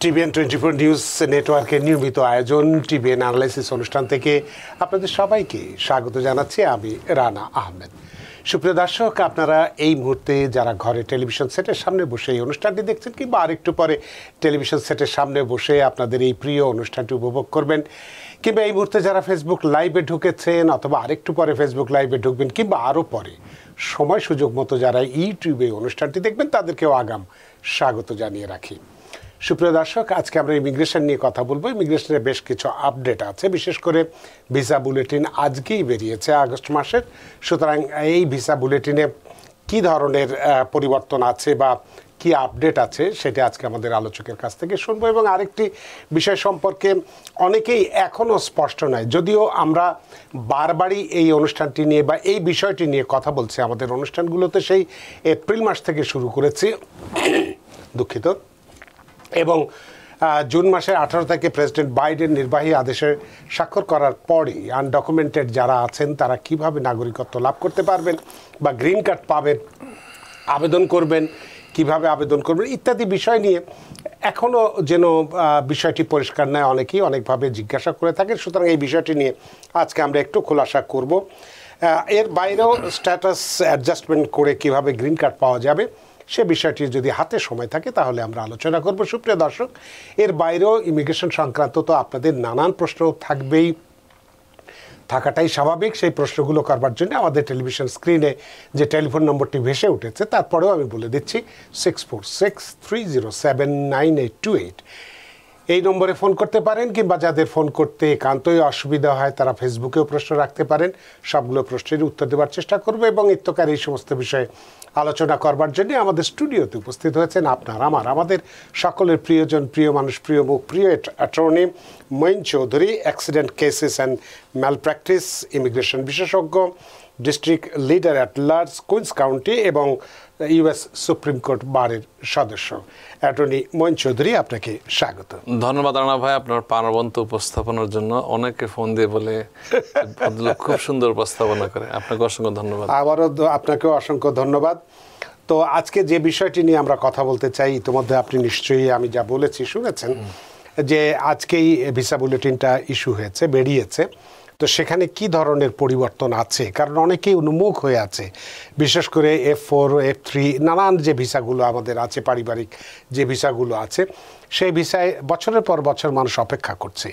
TVN 24 news নেটওয়ার্কের নিয়মিত আয়োজন টিভিএন অ্যানালাইসিস অনুষ্ঠান থেকে আপনাদের সবাইকে স্বাগত জানাচ্ছি। আমি রানা আহমেদ। সুপ্রিয় দর্শক, আপনারা এই মুহূর্তে যারা ঘরে টেলিভিশন সেটের সামনে বসে এই অনুষ্ঠানটি দেখছেন কিংবা আরেকটু পরে টেলিভিশন সেটের সামনে বসে আপনাদের এই প্রিয় অনুষ্ঠানটি উপভোগ করবেন, কিংবা এই মুহূর্তে যারা ফেসবুক লাইভে ঢুকেছেন অথবা আরেকটু পরে ফেসবুক লাইভে ঢুকবেন, কিংবা আরও পরে সময় সুযোগ মতো যারা ইউটিউবে অনুষ্ঠানটি দেখবেন, তাদেরকেও আগাম স্বাগত জানিয়ে রাখি। সুপ্রিয় দর্শক, আজকে আমরা ইমিগ্রেশন নিয়ে কথা বলবো। ইমিগ্রেশনের বেশ কিছু আপডেট আছে, বিশেষ করে ভিসা বুলেটিন আজকেই বেরিয়েছে আগস্ট মাসের। সুতরাং এই ভিসা বুলেটিনে কি ধরনের পরিবর্তন আছে বা কি আপডেট আছে সেটা আজকে আমাদের আলোচকের কাছ থেকে শুনবো। এবং আরেকটি বিষয় সম্পর্কে অনেকেই এখনও স্পষ্ট নয়, যদিও আমরা বারবারই এই অনুষ্ঠানটি নিয়ে বা এই বিষয়টি নিয়ে কথা বলছি আমাদের অনুষ্ঠানগুলোতে, সেই এপ্রিল মাস থেকে শুরু করেছি, দুঃখিত, এবং জুন মাসের 18 থেকে প্রেসিডেন্ট বাইডেন নির্বাহী আদেশে স্বাক্ষর করার পরই আনডকুমেন্টেড যারা আছেন তারা কিভাবে নাগরিকত্ব লাভ করতে পারবেন বা গ্রিন কার্ড পাবেন, আবেদন করবেন, কিভাবে আবেদন করবেন ইত্যাদি বিষয় নিয়ে এখনও যেন বিষয়টি পরিষ্কার নয়, অনেকেই অনেকভাবে জিজ্ঞাসা করে থাকেন। সুতরাং এই বিষয়টি নিয়ে আজকে আমরা একটু খোলাসা করব। এর বাইরেও স্ট্যাটাস অ্যাডজাস্টমেন্ট করে কিভাবে গ্রিন কার্ড পাওয়া যাবে সে বিষয়টি যদি হাতে সময় থাকে তাহলে আমরা আলোচনা করব। সুপ্রিয় দর্শক, এর বাইরেও ইমিগ্রেশন সংক্রান্ত তো আপনাদের নানান প্রশ্ন থাকবেই, থাকাটাই স্বাভাবিক। সেই প্রশ্নগুলো করবার জন্য আমাদের টেলিভিশন স্ক্রিনে যে টেলিফোন নম্বরটি ভেসে উঠেছে, তারপরেও আমি বলে দিচ্ছি 6463079828, এই নম্বরে ফোন করতে পারেন। কিংবা যাদের ফোন করতে একান্তই অসুবিধা হয় তারা ফেসবুকেও প্রশ্ন রাখতে পারেন, সবগুলো প্রশ্নের উত্তর দেওয়ার চেষ্টা করবো। এবং ইত্যকার এই সমস্ত বিষয়ে আলোচনা করবার জন্য আমাদের স্টুডিওতে উপস্থিত হয়েছেন আমাদের সকলের প্রিয়জন, প্রিয় মানুষ, প্রিয় মুখ, প্রিয় attorney Moin Chowdhury, accident cases and malpractice immigration বিশেষজ্ঞ, district leader at large Queens County এবং ইউএস সুপ্রিম কোর্ট বারের সদস্য। অ্যাটর্নি মঈন চৌধুরী, আপনাকে স্বাগত। ধন্যবাদ রানা ভাই, আপনার প্রাণবন্ত উপস্থাপনার জন্য। অনেকে ফোন দিয়ে বলে খুব সুন্দর উপস্থাপনা করে, আপনাকে অসংখ্য ধন্যবাদ। আবারও আপনাকেও অসংখ্য ধন্যবাদ। তো আজকে যে বিষয়টি নিয়ে আমরা কথা বলতে চাই, ইতিমধ্যে আপনি নিশ্চয়ই আমি যা বলেছি শুনেছেন, যে আজকেই ভিসা বুলেটিনটা ইস্যু হয়েছে, বেরিয়েছে। তো সেখানে কি ধরনের পরিবর্তন আছে, কারণ অনেকেই উন্মুখ হয়ে আছে, বিশেষ করে F4, F3 নানান যে ভিসাগুলো আমাদের আছে, পারিবারিক যে ভিসাগুলো আছে, সেই ভিসায় বছরের পর বছর মানুষ অপেক্ষা করছে।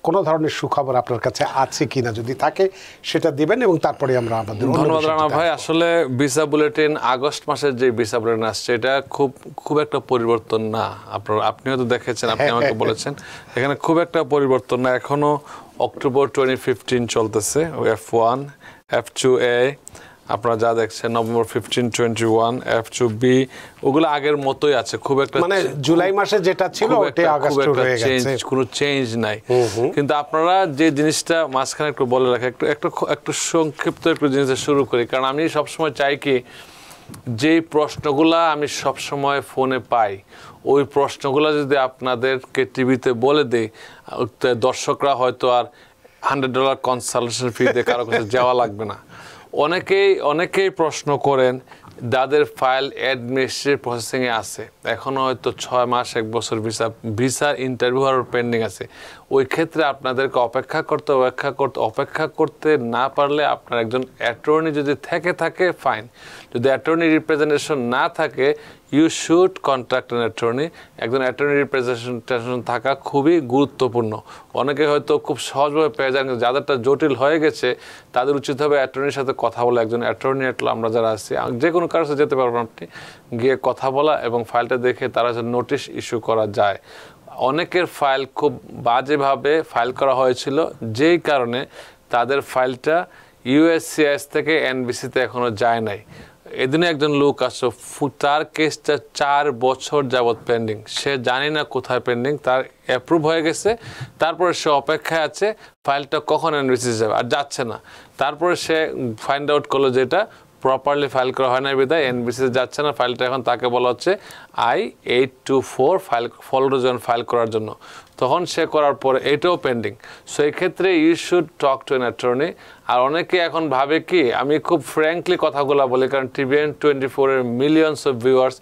কোনো ধরনের সুখবর আপনার কাছে আছে কিনা, যদি থাকে সেটা দিবেন এবং তারপরে আমরা আমাদের। ধন্যবাদ রানা ভাই। আসলে ভিসা বুলেটিন আগস্ট মাসের যে ভিসা বুলেটিন আসছে, এটা খুব একটা পরিবর্তন না। আপনিও তো দেখেছেন, আপনি আমাকে বলেছেন এখানে খুব একটা পরিবর্তন না। এখনো অক্টোবর 2015 চলতেছে F1, F2A, আপনারা যা দেখছেন নভেম্বর 15, 21, F2B, ওগুলো আগের মতোই আছে। খুব একটা মানে জুলাই মাসে যেটা ছিল কোনো চেঞ্জ নাই। কিন্তু আপনারা যে জিনিসটা মাঝখানে একটু বলে রাখা, একটু সংক্ষিপ্ত একটু জিনিসটা শুরু করি, কারণ আমি সবসময় চাই কি, যে প্রশ্নগুলা আমি সবসময় ফোনে পাই ওই প্রশ্নগুলো যদি আপনাদেরকে টিভিতে বলে দেই, দর্শকরা হয়তো আর $100 কনসালটেশন ফি দিয়ে কারো কাছে যাওয়া লাগবে না। অনেকেই প্রশ্ন করেন যাদের ফাইল অ্যাডমিনিস্ট্রেটিভ প্রসেসিংয়ে আছে, এখনও হয়তো 6 মাস 1 বছর ভিসার ইন্টারভিউ আর পেন্ডিং আছে। ওই ক্ষেত্রে আপনাদেরকে অপেক্ষা করতে না পারলে আপনার একজন অ্যাটর্নি যদি থাকে ফাইন, যদি অ্যাটর্নি রিপ্রেজেন্টেশন না থাকে you should contact an attorney. একজন অ্যাটর্নি রিপ্রেজেন্টেশন থাকা খুবই গুরুত্বপূর্ণ। অনেকে হয়তো খুব সহজভাবে পেয়ে যান, যাদেরটা জটিল হয়ে গেছে তাদের উচিত হবে অ্যাটর্নির সাথে কথা বলা। একজন অ্যাটর্নি আমরা যারা আছি, যে কোনো কারোর সাথে যেতে পারবেন, আপনি গিয়ে কথা বলা এবং ফাইলটা দেখে তারা নোটিশ ইস্যু করা যায়। অনেকের ফাইল খুব বাজেভাবে ফাইল করা হয়েছিল, যেই কারণে তাদের ফাইলটা USCIS থেকে NBCতে এখনও যায় নাই। এদিনে একজন লোক আসছে, তার কেসটা 4 বছর যাবৎ পেন্ডিং, সে জানি না কোথায় পেন্ডিং, তার অ্যাপ্রুভ হয়ে গেছে, তারপরে সে অপেক্ষায় আছে ফাইলটা কখন NBC যাবে, আর যাচ্ছে না। তারপরে সে ফাইন্ড আউট করলো যে এটা প্রপারলি ফাইল করা হয় না, বিধায় NBCতে যাচ্ছে না। ফাইলটা এখন তাকে বলা হচ্ছে I-824 ফাইল করার জন্য। তখন সে করার পরে এটাও পেন্ডিং। সো এই ক্ষেত্রে you should talk to an attorney. আর অনেকে এখন ভাবে কি, আমি খুব ফ্র্যাঙ্কলি কথাগুলো বলি, কারণ TVN 24 এর millions of viewers,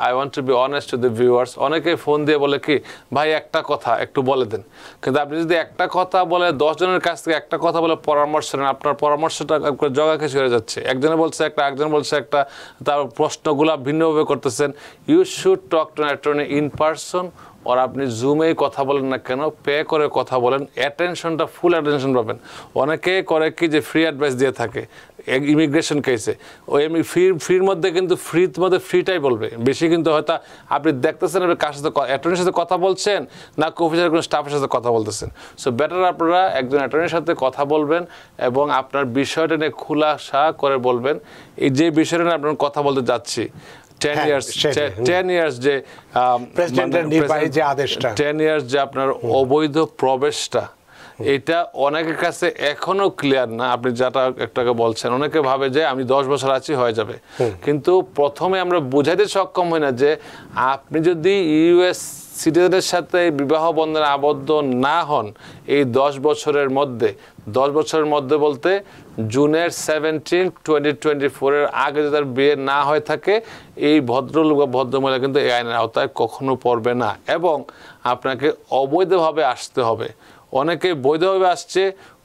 I want to be honest to the viewers. অনেকে ফোন দিয়ে বলে কি, ভাই একটা কথা একটু বলে দেন। কিন্তু আপনি যদি একটা কথা বলে 10 জনের কাছ থেকে একটা কথা বলে পরামর্শ নেন, আপনার পরামর্শটা জগা কিছু হয়ে যাচ্ছে। একজনে বলছে একটা, একজন বলছে একটা, তার প্রশ্নগুলো ভিন্নভাবে করতেছেন। You should talk to an attorney in person, or আপনি জুমেই কথা বলেন না কেন, পে করে কথা বলেন, অ্যাটেনশনটা ফুল অ্যাটেনশন পাবেন। অনেকে করে কি যে ফ্রি অ্যাডভাইস দিয়ে থাকে ইমিগ্রেশন কেসে, ওই ফ্রির মধ্যে কিন্তু ফ্রিটাই বলবে বেশি, কিন্তু হয়তো আপনি দেখতেছেন আপনি কার সাথে অ্যাটর্নির সাথে কথা বলছেন না অফিসের কোনো স্টাফের সাথে কথা বলতেছেন। সো বেটার আপনারা একজন অ্যাটর্নির সাথে কথা বলবেন এবং আপনার বিষয়টা নিয়ে খোলাসা করে বলবেন। এই যে বিষয়টা নিয়ে আপনার কথা বলতে যাচ্ছি, 10 years যে প্রেসিডেন্টের নির্বাহী যে আদেশটা, 10 years যে আপনার অবৈধ প্রবেশটা, এটা অনেকের কাছে এখনো ক্লিয়ার না। আপনি যেটা একটাকে বলছেন, অনেকে ভাবে যে আমি 10 বছর আছি হয়ে যাবে, কিন্তু প্রথমে আমরা বোঝাইতে সক্ষম হই না যে আপনি যদি US সিটিজেনের সাথে বিবাহ বন্ধনে আবদ্ধ না হন এই 10 বছরের মধ্যে, 10 বছরের মধ্যে বলতে জুনের 17, 2024 এর আগে যদি তার বিয়ে না হয়ে থাকে, এই ভদ্রলোক বা ভদ্রমহিলা কিন্তু এই আইনের আওতায় কখনো পড়বে না, এবং আপনাকে অবৈধভাবে আসতে হবে। অনেকে বৈধভাবে আসছে,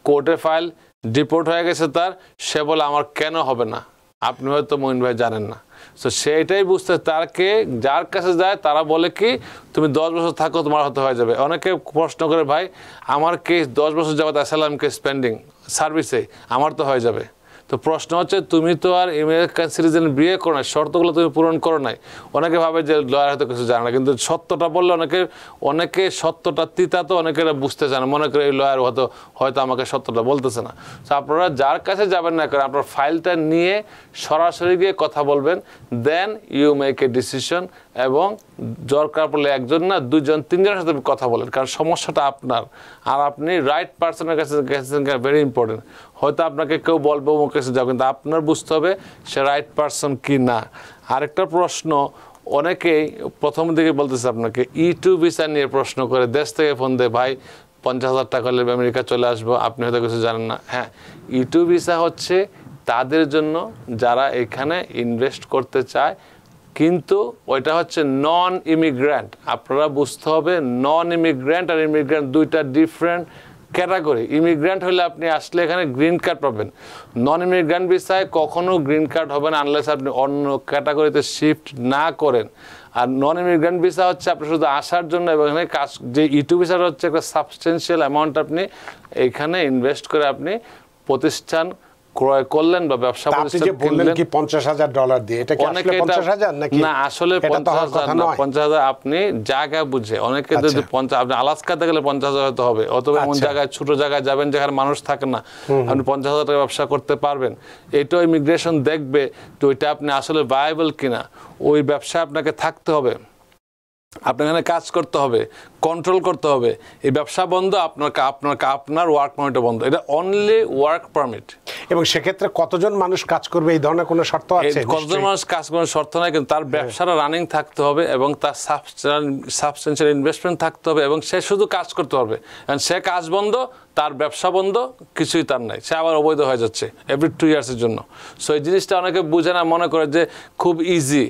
কোর্টে ফাইল, ডিপোর্ট হয়ে গেছে তার, সে বলে আমার কেন হবে না। আপনি হয়তো মঈন ভাই জানেন না। সো সেইটাই বুঝতে, তারকে যার কাছে যায় তারা বলে কি তুমি 10 বছর থাকো তোমার হতে হয়ে যাবে। অনেকে প্রশ্ন করে ভাই আমার কেস 10 বছর যাবত অ্যাসাইলাম কেস পেন্ডিং সার্ভিসে, আমার তো হয়ে যাবে। তো প্রশ্ন হচ্ছে তুমি তো আর আমেরিকান সিটিজেন বিয়ে করো না, শর্তগুলো তুমি পূরণ করো নাই। অনেকে ভাবে যে লয়ার হয়তো কিছু জানে না, কিন্তু সত্যটা বললে অনেকে সত্যটা তিতা তো অনেকেরা বুঝতে চায় না, মনে করে এই লয়ার হয়তো আমাকে সত্যটা বলতেছে না। তো আপনারা যার কাছে যাবেন না কারণ আপনার ফাইলটা নিয়ে সরাসরি গিয়ে কথা বলবেন, then you make a decision, এবং দরকার পড়লে একজন না 2 জন 3 জনের সাথে কথা বলেন, কারণ সমস্যাটা আপনার, আর আপনি রাইট পার্সনের কাছে গেছেন, ভেরি ইম্পর্টেন্ট। হয়তো আপনাকে কেউ বলবে ওর কাছে যাও, কিন্তু আপনার বুঝতে হবে সে রাইট পার্সন কি না। আরেকটা প্রশ্ন, অনেকেই প্রথম দিকে বলতেছে আপনাকে E2 ভিসা নিয়ে প্রশ্ন করে, দেশ থেকে ফোন দেয়, ভাই 50,000 টাকা হলে আমেরিকা চলে আসবো, আপনি হয়তো কিছু জানেন না। হ্যাঁ, E2 ভিসা হচ্ছে তাদের জন্য যারা এখানে ইনভেস্ট করতে চায়, কিন্তু ওইটা হচ্ছে নন ইমিগ্র্যান্ট। আপনারা বুঝতে হবে নন ইমিগ্র্যান্ট আর ইমিগ্র্যান্ট দুইটা ডিফারেন্ট ক্যাটাগরি। ইমিগ্র্যান্ট হলে আপনি আসলে এখানে গ্রিন কার্ড পাবেন, নন ইমিগ্র্যান্ট ভিসায় কখনো গ্রিন কার্ড হবে না আনলেস আপনি অন্য ক্যাটাগরিতে শিফট না করেন। আর নন ইমিগ্র্যান্ট ভিসা হচ্ছে আপনি শুধু আসার জন্য, এবং এখানে কাজ যে E2 ভিসাটা হচ্ছে একটা সাবস্টেন্সিয়াল অ্যামাউন্ট আপনি এইখানে ইনভেস্ট করে আপনি প্রতিষ্ঠান ক্রয় করলেন বা ব্যবসা বললেন কি $50,000 দিয়ে, এটা কি আসলে 50,000 নাকি না? আসলে 50,000 আপনি জায়গা বুঝে, অনেকে যদি আপনি আলাস্কাতে গেলে 50,000 হয়তো হবে, অথবা এমন জায়গায় ছোট জায়গায় যাবেন যেখানে মানুষ থাকে না, আপনি 50,000 টাকা ব্যবসা করতে পারবেন। এটাও ইমিগ্রেশন দেখবে তো ওইটা আপনি আসলে ভায়াবল কিনা, ওই ব্যবসা আপনাকে থাকতে হবে, আপনার এখানে কাজ করতে হবে, কন্ট্রোল করতে হবে। এই ব্যবসা বন্ধ, আপনার ওয়ার্ক পারমিটও বন্ধ। এটা অনলি ওয়ার্ক পারমিট। এবং সেক্ষেত্রে কতজন মানুষ কাজ করবে এই ধরনের কোনো শর্ত আছে? কতজন মানুষ কাজ করবে শর্ত নাই, কিন্তু তার ব্যবসাটা রানিং থাকতে হবে এবং তার সাবস্টেন্সিয়াল ইনভেস্টমেন্ট থাকতে হবে, এবং সে শুধু কাজ করতে পারবে। কারণ সে কাজ বন্ধ, তার ব্যবসা বন্ধ, কিছুই তার নাই, সে আবার অবৈধ হয়ে যাচ্ছে এভরি 2 ইয়ার্সের জন্য। সো এই জিনিসটা অনেকে বুঝে না, মনে করে যে খুব ইজি।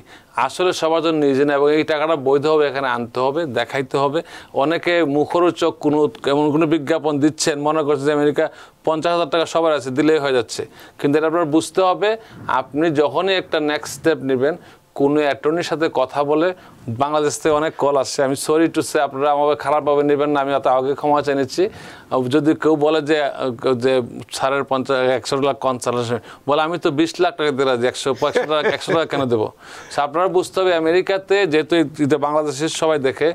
আসলে সবার জন্য ইজি না, এবং এই টাকাটা বৈধভাবে এখানে আনতে হবে, দেখাইতে হবে। অনেকে মুখরোচক এমন কোনো বিজ্ঞাপন দিচ্ছেন, মনে করছে যে আমেরিকা 50,000 টাকা সবার আছে, দিলেই হয়ে যাচ্ছে। কিন্তু এটা আপনার বুঝতে হবে, আপনি যখনই একটা নেক্সট স্টেপ নেবেন, কোনো অ্যাটর্নির সাথে কথা বলে, বাংলাদেশ থেকে অনেক কল আসছে, আমি সরি টু সে, আপনারা আমাকে খারাপভাবে নেবেন না, আমি অত আগে ক্ষমা চেয়ে নিচ্ছি। যদি কেউ বলে যে স্যারের $100 কনসালটেশন, বলে আমি তো 20 লাখ টাকা দিয়ে রাজি, 100 টাকা কেন দেবো? আপনারা বুঝতে হবে আমেরিকাতে, যেহেতু বাংলাদেশের সবাই দেখে,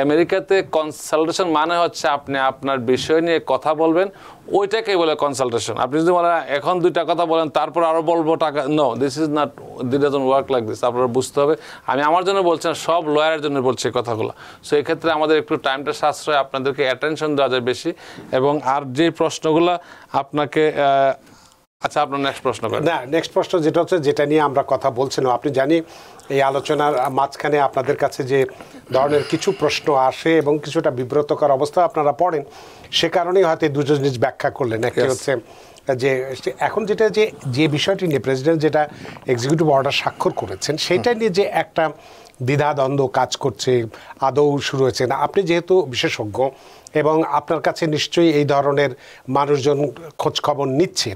আমেরিকাতে কনসালটেশন মানে হচ্ছে আপনি আপনার বিষয় নিয়ে কথা বলবেন, ওইটাকেই বলে কনসালটেশন। আপনি যদি বলেন এখন 2টা কথা বলেন তারপর আরও বলবো টাকা, no, this is not, this doesn't work like this. আপনারা বুঝতে হবে, আমি আমার জন্য বলছি না, সব লয়ারের জন্য বলছি এই কথাগুলো। সো এই ক্ষেত্রে আমাদের একটু টাইমটা সাশ্রয়, আপনাদেরকে অ্যাটেনশন দেওয়া যায় বেশি। এবং আর যে প্রশ্নগুলো আপনাকে আচ্ছা, আপনার নেক্সট প্রশ্ন করেন। না, নেক্সট প্রশ্ন যেটা হচ্ছে, যেটা নিয়ে আমরা কথা বলছিলাম, আপনি জানি এই আলোচনার মাঝখানে আপনাদের কাছে যে ধরনের কিছু প্রশ্ন আসে এবং কিছুটা বিব্রতকর অবস্থা আপনারা পড়েন, সে কারণেই হয়তো দুটো জিনিস ব্যাখ্যা করলেন। একটি হচ্ছে যে এখন যেটা যে বিষয়টি নিয়ে প্রেসিডেন্ট যেটা এক্সিকিউটিভ অর্ডার স্বাক্ষর করেছেন, সেটা নিয়ে যে একটা দ্বিধাদ্বন্দ্ব কাজ করছে, আদৌ শুরু হয়েছে না। আপনি যেহেতু বিশেষজ্ঞ এবং আপনার কাছে নিশ্চয়ই এই ধরনের মানুষজন খোঁজ খবর নিচ্ছে,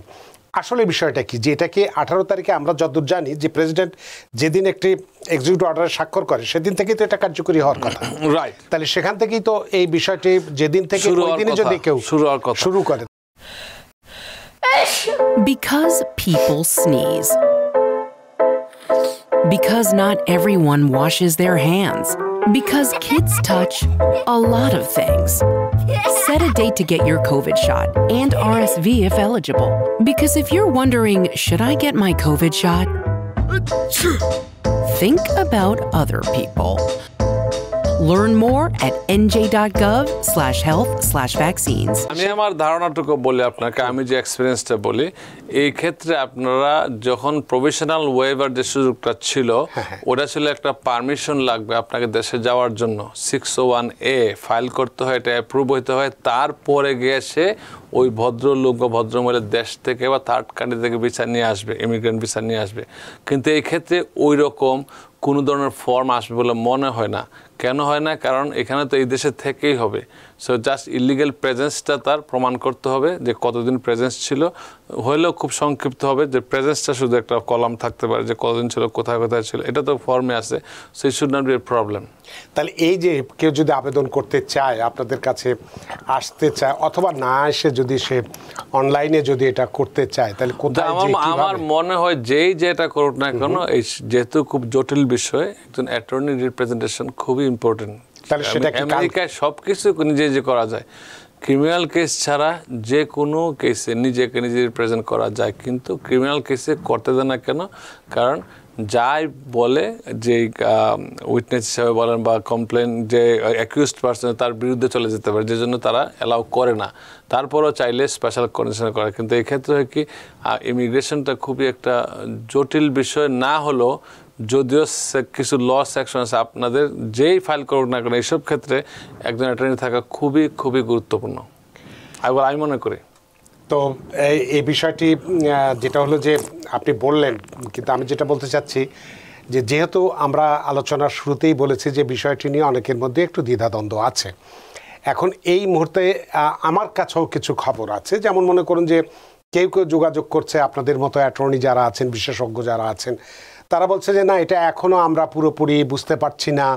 আসলে বিষয়টা কি, যে এটাকে 18 তারিখে আমরা যতদূর জানি যে প্রেসিডেন্ট যেদিন একটি এক্সিকিউটিভ অর্ডার স্বাক্ষর করে সেদিন থেকেই তো এটা কার্যকরী হওয়ার কথা, রাইট? তাহলে সেখান থেকেই তো এই বিষয়টি যেদিন থেকে ওই দিনে যদি কেউ শুরু করে। Because people sneeze. Because not everyone washes their hands. Because kids touch a lot of things. Set a date to get your COVID shot and RSV if eligible. Because if you're wondering, should I get my COVID shot? Think about other people. Learn more at nj.gov/health/vaccines. আমি আমার ধারণাটুকু বলি আপনাকে, আমি যে এক্সপিরিয়েন্সটা বলি, এই ক্ষেত্রে আপনারা যখন প্রফেশনাল ওয়েভার যে সুযোগটা ছিল, ওটা ছিল একটা পারমিশন লাগবে আপনাকে দেশে যাওয়ার জন্য, 601A ফাইল করতে হয়, এটা অ্যাপ্রুভ হইতে হয়, তারপরে গিয়ে সে ওই ভদ্রলোক বা ভদ্রমহিলার দেশ থেকে বা থার্ড কান্ট্রি থেকে ভিসা নিয়ে আসবে, ইমিগ্রেন্ট ভিসা নিয়ে আসবে। কিন্তু এই ক্ষেত্রে ওই রকম কোনো ধরনের ফর্ম আসবে বলে মনে হয় না। কেন হয় না? কারণ এখানে তো এই দেশে থেকেই হবে। সো জাস্ট ইলিগাল প্রেজেন্সটা তার প্রমাণ করতে হবে যে কতদিন প্রেজেন্স ছিল, হইলেও খুব সংক্ষিপ্ত হবে, যে প্রেজেন্সটা শুধু একটা কলাম থাকতে পারে যে কতদিন ছিল, কোথায় কোথায় ছিল, এটা তো ফর্মে আছে। So it should not be a problem. তাহলে এই যে কেউ যদি আবেদন করতে চায়, আপনাদের কাছে আসতে চায়, অথবা না এসে যদি সে অনলাইনে যদি এটা করতে চায়, তাহলে কোথায় আমার মনে হয় যেই যেটা করুক না কেন, এই যেহেতু খুব জটিল বিষয়, একজন অ্যাটর্নি রিপ্রেজেন্টেশন খুবই ইম্পর্টেন্ট। আমেরিকায় সবকিছু নিজে করা যায়, ক্রিমিনাল কেস ছাড়া যে কোনো কেসে নিজেকে নিজে রিপ্রেজেন্ট করা যায়, কিন্তু ক্রিমিনাল কেসে করতে দেয় না কেন? কারণ যাই বলে, যে উইটনেস হিসাবে বলেন বা কমপ্লেন যে অ্যাকিউজড পার্সন, তার বিরুদ্ধে চলে যেতে পারে, যে জন্য তারা অ্যালাউ করে না। তারপরও চাইলে স্পেশাল কন্ডিশনে করে। কিন্তু এই ক্ষেত্রে হয় কি, ইমিগ্রেশনটা খুবই একটা জটিল বিষয় না হলেও, যদিও কিছু ল সেকশন আছে, আপনাদের যেই ফাইল করুক না কেন, এইসব ক্ষেত্রে একজন অ্যাটর্নি থাকা খুবই খুবই গুরুত্বপূর্ণ আমি মনে করি। তো এই বিষয়টি যেটা হলো যে আপনি বললেন, কিন্তু আমি যেটা বলতে চাচ্ছি যে যেহেতু আমরা আলোচনার শুরুতেই বলেছি যে বিষয়টি নিয়ে অনেকের মধ্যে একটু দ্বিধাদ্বন্দ্ব আছে। এখন এই মুহূর্তে আমার কাছেও কিছু খবর আছে, যেমন মনে করুন যে কেউ কেউ যোগাযোগ করছে, আপনাদের মতো অ্যাটর্নি যারা আছেন, বিশেষজ্ঞ যারা আছেন, তারা বলছে যে না, এটা এখনও আমরা পুরোপুরি বুঝতে পারছি না,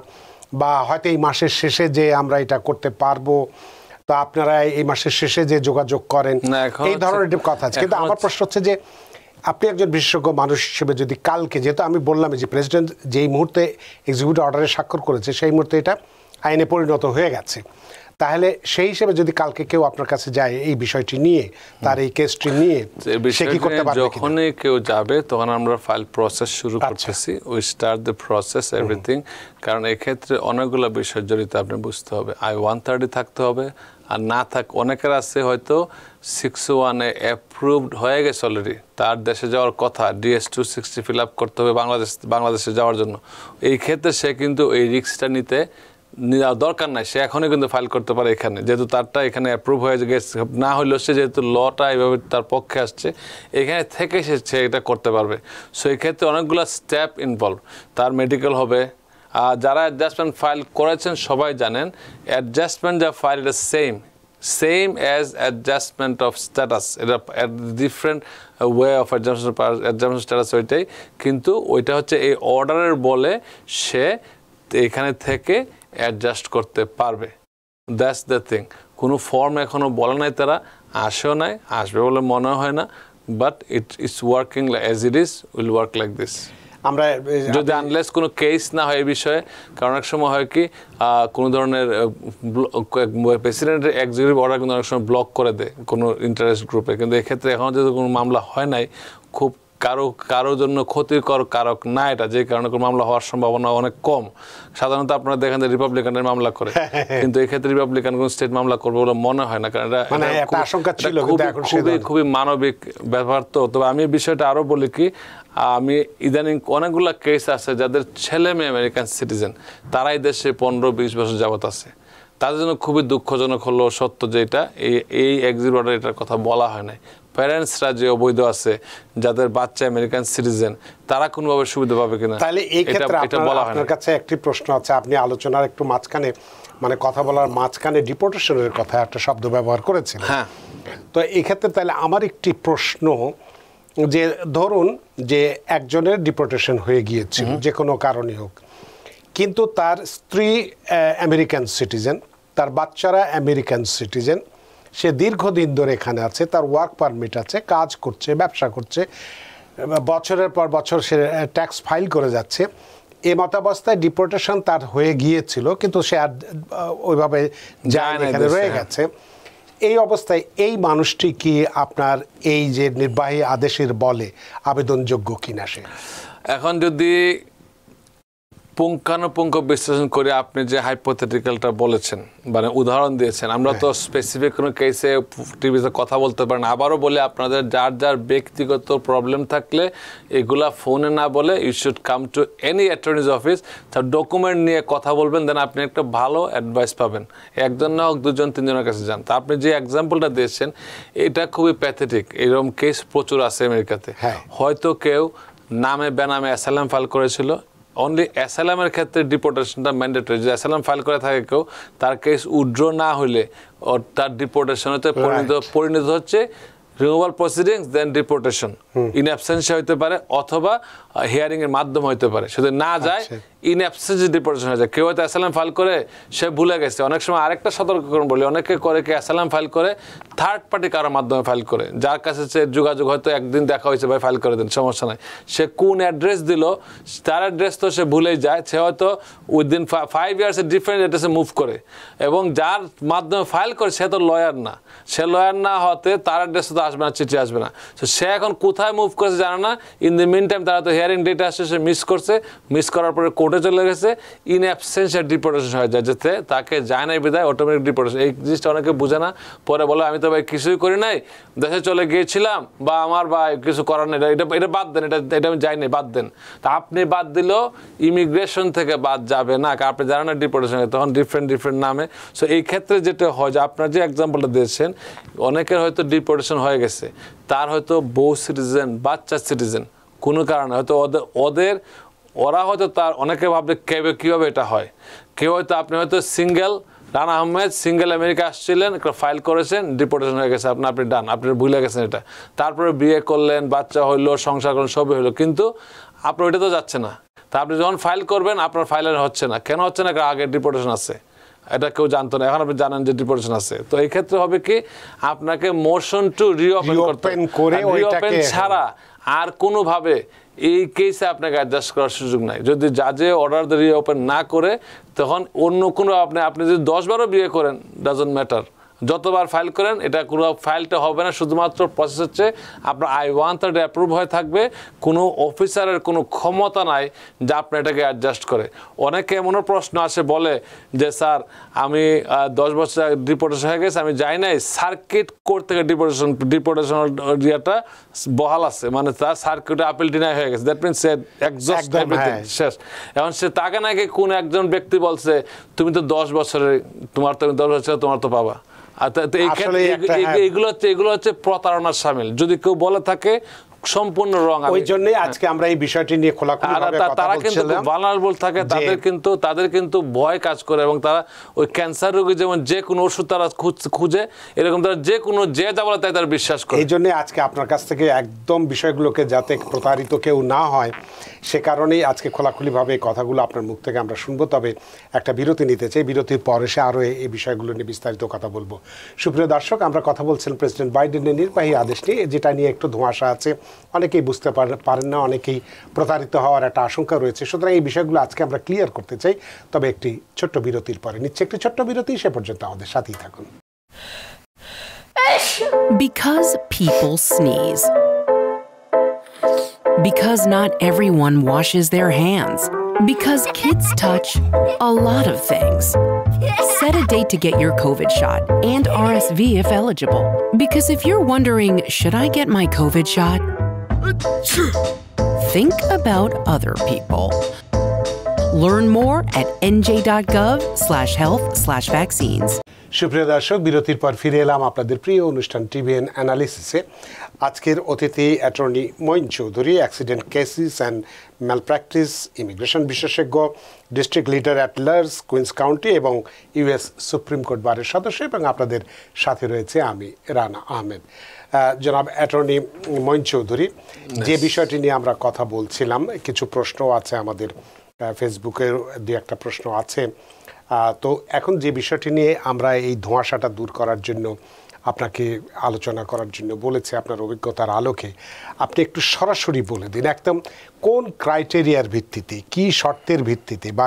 বা হয়তো এই মাসের শেষে যে আমরা এটা করতে পারবো, তো আপনারা এই মাসের শেষে যে যোগাযোগ করেন, এই ধরনের কথা আছে। কিন্তু আমার প্রশ্ন হচ্ছে যে আপনি একজন বিশেষজ্ঞ মানুষ হিসেবে যদি কালকে, যেহেতু আমি বললাম যে প্রেসিডেন্ট যেই মুহূর্তে এক্সিকিউটিভ অর্ডারে স্বাক্ষর করেছে সেই মুহূর্তে এটা আইনে পরিণত হয়ে গেছে, তাহলে সেই হিসেবে যদি কালকে কেউ আপনার কাছে যায় এই বিষয়টি নিয়ে, তার এই কেসটি নিয়ে, সে কি করতে পারবে? যখনই কেউ যাবে তখন আমরা ফাইল প্রসেস শুরু করতেছি, we start the process everything. কারণ এই ক্ষেত্রে অনেকগুলো বিষয় জড়িত, আপনি বুঝতে হবে। I-130 থাকতে হবে, আর না অনেকের আছে হয়তো 601 অ্যাপ্রুভড হয়ে গেছে অলরেডি, তার দেশে যাওয়ার কথা, DS-260 ফিল আপ করতে হবে বাংলাদেশে যাওয়ার জন্য। এই ক্ষেত্রে সে কিন্তু এই রিস্কটা নিতে দরকার নাই, সে এখনই কিন্তু ফাইল করতে পারে এখানে, যেহেতু তারটা এখানে অ্যাপ্রুভ হয়ে গেছে। না হলেও সে যেহেতু লটা এইভাবে তার পক্ষে আসছে, এখানে থেকে সে এটা করতে পারবে। সো এই ক্ষেত্রে অনেকগুলো স্টেপ ইনভলভ, তার মেডিকেল হবে। আর যারা অ্যাডজাস্টমেন্ট ফাইল করেছেন সবাই জানেন, অ্যাডজাস্টমেন্ট যা ফাইল এটা same as adjustment of status, এটা different way of adjustment status ওইটাই, কিন্তু ওইটা হচ্ছে এই অর্ডারের বলে সে এখানে থেকে অ্যাডজাস্ট করতে পারবে। That's the thing. কোনো ফর্ম এখনও বলে নাই, তারা আসেও নাই, আসবে বলে মনে হয় না, but it's working as it is, will work like this. আমরা যদি আনলেস কোনো কেস না হয় এই বিষয়ে, কারণ অনেক সময় হয় কি, কোনো ধরনের প্রেসিডেন্টের এক্সিকিউটিভ অর্ডার কিন্তু অনেক সময় ব্লক করে দেয় কোনো ইন্টারেস্ট গ্রুপে, কিন্তু এক্ষেত্রে এখনও যেহেতু কোনো মামলা হয় নাই, খুব কারো জন্য ক্ষতিকর কারক না এটা, যে কারণে কোনো মামলা হওয়ার সম্ভাবনা অনেক কম। সাধারণত আপনারা দেখেন যে রিপাবলিকানের মামলা করে, কিন্তু এই ক্ষেত্রে রিপাবলিকান কোন স্টেট মামলা করবে বলে মনে হয় না, কারণ এটা খুবই মানবিক ব্যাপার। তো তবে আমি বিষয়টা আরো বলি কি, আমি ইদানিং অনেকগুলা কেস আছে যাদের ছেলে মেয়ে আমেরিকান সিটিজেন, তারাই দেশে 15-20 বছর যাবত আছে। তাদের জন্য খুবই দুঃখজনক হলো সত্য যে এটা এই এক্সিট অর্ডার এটার কথা বলা হয় নাই। প্যারেন্টসরা যে অবৈধ আছে, যাদের বাচ্চা আমেরিকান সিটিজেন, তারা কোনোভাবে সুবিধা পাবে কিনা, তাহলে এই ক্ষেত্রে আপনার কাছে একটি প্রশ্ন আছে। আপনি আলোচনার একটু মাঝখানে, মানে কথা বলার মাঝখানে ডিপোর্টেশনের কথা একটা শব্দ ব্যবহার করেছেন। হ্যাঁ, তো এই ক্ষেত্রে তাহলে আমার একটি প্রশ্ন, যে ধরুন যে একজনের ডিপোর্টেশন হয়ে গিয়েছিল যে কোনো কারণে হোক, কিন্তু তার স্ত্রী আমেরিকান সিটিজেন, তার বাচ্চারা আমেরিকান সিটিজেন, সে দীর্ঘদিন ধরে এখানে আছে, তার ওয়ার্ক পারমিট আছে, কাজ করছে, ব্যবসা করছে, বছরের পর বছর সে ট্যাক্স ফাইল করে যাচ্ছে। এই মতাবস্থায় ডিপোর্টেশন তার হয়ে গিয়েছিল, কিন্তু সে আর ওইভাবে যায় না, এখানে রয়ে গেছে। এই অবস্থায় এই মানুষটি কি আপনার এই যে নির্বাহী আদেশের বলে আবেদনযোগ্য কিনা? সে এখন যদি পুঙ্খানুপুঙ্খ বিশ্লেষণ করে আপনি যে হাইপোথেটিক্যালটা বলেছেন, মানে উদাহরণ দিয়েছেন, আমরা তো স্পেসিফিক কোনো কেসে টিভিতে কথা বলতে পারি না। আবারও বলে, আপনাদের যার যার ব্যক্তিগত প্রবলেম থাকলে এগুলা ফোনে না বলে you should come to any attorney's office, তার ডকুমেন্ট নিয়ে কথা বলবেন, দেন আপনি একটা ভালো অ্যাডভাইস পাবেন। একজন না হোক, 2-3 জনের কাছে যান। তা আপনি যে এক্সাম্পলটা দিয়েছেন এটা খুবই প্যাথেটিক। এরকম কেস প্রচুর আছে আমেরিকাতে। হয়তো কেউ নামে বেনামে অ্যাসাইলাম ফাইল করেছিল, অনলি অ্যাসাইলামের ক্ষেত্রে ডিপোর্টেশনটা ম্যান্ডেটরি। যদি অ্যাসাইলাম ফাইল করে থাকে কেউ, তার কেস উইথড্র না হইলে তার ডিপোর্টেশন হতে পরিণত হচ্ছে removal proceedings, then deportation. In অ্যাবসেন্সে হইতে পারে, অথবা হিয়ারিং এর মাধ্যমে হইতে পারে। যদি না যায়, ইন অ্যাবসেন্সে ডিপোর্টেশন হয়ে যায়। কেউ হয়তো অ্যাসাইলাম ফাইল করে সে ভুলে গেছে। অনেক সময় আরেকটা সতর্কীকরণ বলি, অনেকে করে কি অ্যাসাইলাম ফাইল করে থার্ড পার্টি কারোর মাধ্যমে ফাইল করে, যার কাছে সে যোগাযোগ, হয়তো একদিন দেখা হয়েছে, ভাই ফাইল করে দেন, সমস্যা নাই। সে কোন অ্যাড্রেস দিল, তার অ্যাড্রেস তো সে ভুলেই যায়। সে হয়তো উইদিন 5 ইয়ার্সে ডিফারেন্ট অ্যাড্রেসে মুভ করে, এবং যার মাধ্যমে ফাইল করে সে তো লয়ার না। সে লয়ার না হতে তার অ্যাড্রেসে তো আসবে না, চিঠি আসবে না। তো সে এখন কোথায় মুভ করেছে জানে না। ইন দ্য মিন টাইম তারা তো হিয়ারিং ডেট আসছে, সে মিস করছে, মিস করার পরে কোর্টে চলে গেছে, ইন অ্যাবসেন্সে ডিপোর্টেশন হয়ে যায়, যেতে তাকে যায় নাই বিদায় অটোমেটিক ডিপোর্টেশন। এই জিনিসটা অনেকে বুঝে না, পরে বলে আমি তো ভাই কিছুই করি নাই, দেশে চলে গিয়েছিলাম, বা আমার বা কিছু করার নেই, এটা বাদ দেন, এটা আমি যাইনি, বাদ দেন। তা আপনি বাদ দিলেও ইমিগ্রেশন থেকে বাদ যাবে না, কারণ আপনি জানেন না ডিপোর্টেশন, তখন ডিফারেন্ট নামে। সো এই ক্ষেত্রে যেটা হয়, যে আপনার যে এক্সাম্পলটা দিয়েছেন, অনেকের হয়তো ডিপোর্টেশন হয়ে গেছে, তার হয়তো বউ সিটিজেন, বাচ্চা সিটিজেন, কোনো কারণে হয়তো ওরা হয়তো তার, অনেকে ভাবলে কীভাবে এটা হয়। কেউ হয়তো আপনি হয়তো single, Rana Ahmed single America আসছিলেন, একটা ফাইল করেছেন, ডিপোর্টেশন হয়ে গেছে, আপনি ডান, আপনি ভুলে গেছেন এটা। তারপরে বিয়ে করলেন, বাচ্চা হইলো, সংসার করলেন, সবই হইলো, কিন্তু আপনার ওইটা তো যাচ্ছে না। তা আপনি যখন ফাইল করবেন, আপনার ফাইলের হচ্ছে না। কেন হচ্ছে না? আগে ডিপোর্টেশন আছে, এটা কেউ জানতো না, এখন আপনি জানেন যে ডিপোর্টেশন আছে। তো এই ক্ষেত্রে হবে কি, আপনাকে মোশন টু রিওপেন করে, রিওপেন ছাড়া আর কোনোভাবে এই কেসে আপনাকে অ্যাডজাস্ট করার সুযোগ নাই। যদি জাজে অর্ডার দিয়ে রিওপেন না করে, তখন অন্য কোনো আপনি যদি 10বারও বিয়ে করেন, ডাজন্ট ম্যাটার, যতবার ফাইল করেন, এটা কোনো ফাইলটা হবে না। শুধুমাত্র প্রসেস হচ্ছে আপনার I-130 অ্যাপ্রুভ হয়ে থাকবে। কোনো অফিসারের কোনো ক্ষমতা নাই যে আপনি এটাকে অ্যাডজাস্ট করে। অনেকে এমনও প্রশ্ন আসে, বলে যে স্যার আমি 10 বছর ডিপোর্টেশন হয়ে গেছে, আমি যাই নাই, সার্কিট কোর্ট থেকে ডিপোর্টেশন ইয়েটা বহাল আছে, মানে তার সার্কিটে আপিল ডিনাই হয়ে গেছে, that means say exhaust everything শেষ। এখন সে তাকে নাকি কোন একজন ব্যক্তি বলছে, তুমি তো 10 বছরের, তোমার তো 10 বছর তোমার তো পাবা। এগুলো হচ্ছে প্রতারণার শামিল। যদি কেউ বলে থাকে, সম্পূর্ণ রং। ওই জন্যই আজকে আমরা এই বিষয়টি নিয়ে খোলাখুলিভাবে কথা বলছিলাম। তারা কিন্তু ভালনারেবল থাকে, তাদের কিন্তু ভয় কাজ করে, এবং তারা ওই ক্যান্সার রোগী যেমন যে কোনো ওষুধ তারা খুঁজে, এরকম তারা যে কোনো যে যা বলে তাই তারা বিশ্বাস করে। এই জন্য আজকে আপনার কাছ থেকে একদম বিষয়গুলোকে যাতে প্রতারিত কেউ না হয়, সে কারণেই আজকে খোলাখুলিভাবে এই কথাগুলো আপনার মুখ থেকে আমরা শুনবো। তবে একটা বিরতি নিতে চাই, বিরতির পরে সে আরও এই বিষয়গুলো নিয়ে বিস্তারিত কথা বলবো। সুপ্রিয় দর্শক, আমরা কথা বলছিলাম প্রেসিডেন্ট বাইডেনের নির্বাহী আদেশ নিয়ে, যেটা নিয়ে একটু ধোঁয়াশা আছে, অনেকেই বুঝতে পারেন না, অনেকেই প্রতারিত হওয়ার একটা আশঙ্কা রয়েছে। সুতরাং এই বিষয়গুলো আজকে আমরা ক্লিয়ার করতে চাই। তবে একটি ছোট্ট বিরতির পরে নিচ্ছে একটি ছোট্ট বিরতি, সে পর্যন্ত আমাদের সাথেই থাকুন। Because people sneeze. Because not everyone washes their hands. Because kids touch a lot of things. Set a date to get your COVID shot and RSV if eligible. Because if you're wondering, should I get my COVID shot? Think about other people. Learn more at nj.gov/health/vaccines. সুপ্রিয় দর্শক, বিরতির পর ফিরে এলাম আপনাদের প্রিয় অনুষ্ঠান TVN অ্যানালিসিসে। আজকের অতিথি attorney Moin Chowdhury, accident cases and malpractice, immigration বিশেষজ্ঞ, district leader at large, Queens County এবং ইউএস সুপ্রিম কোর্ট বারের সদস্য, এবং আপনাদের সাথে রয়েছে আমি রানা আহমেদ। জনাব অ্যাটর্নি মঈন চৌধুরী, যে বিষয়টি নিয়ে আমরা কথা বলছিলাম, কিছু প্রশ্ন আছে আমাদের ফেসবুকের, দু একটা প্রশ্ন আছে। তো এখন যে বিষয়টি নিয়ে আমরা এই ধোঁয়াশাটা দূর করার জন্য আপনাকে আলোচনা করার জন্য বলেছে, আপনার অভিজ্ঞতার আলোকে আপনি একটু সরাসরি বলে দিন, একদম কোন ক্রাইটেরিয়ার ভিত্তিতে, কি শর্তের ভিত্তিতে, বা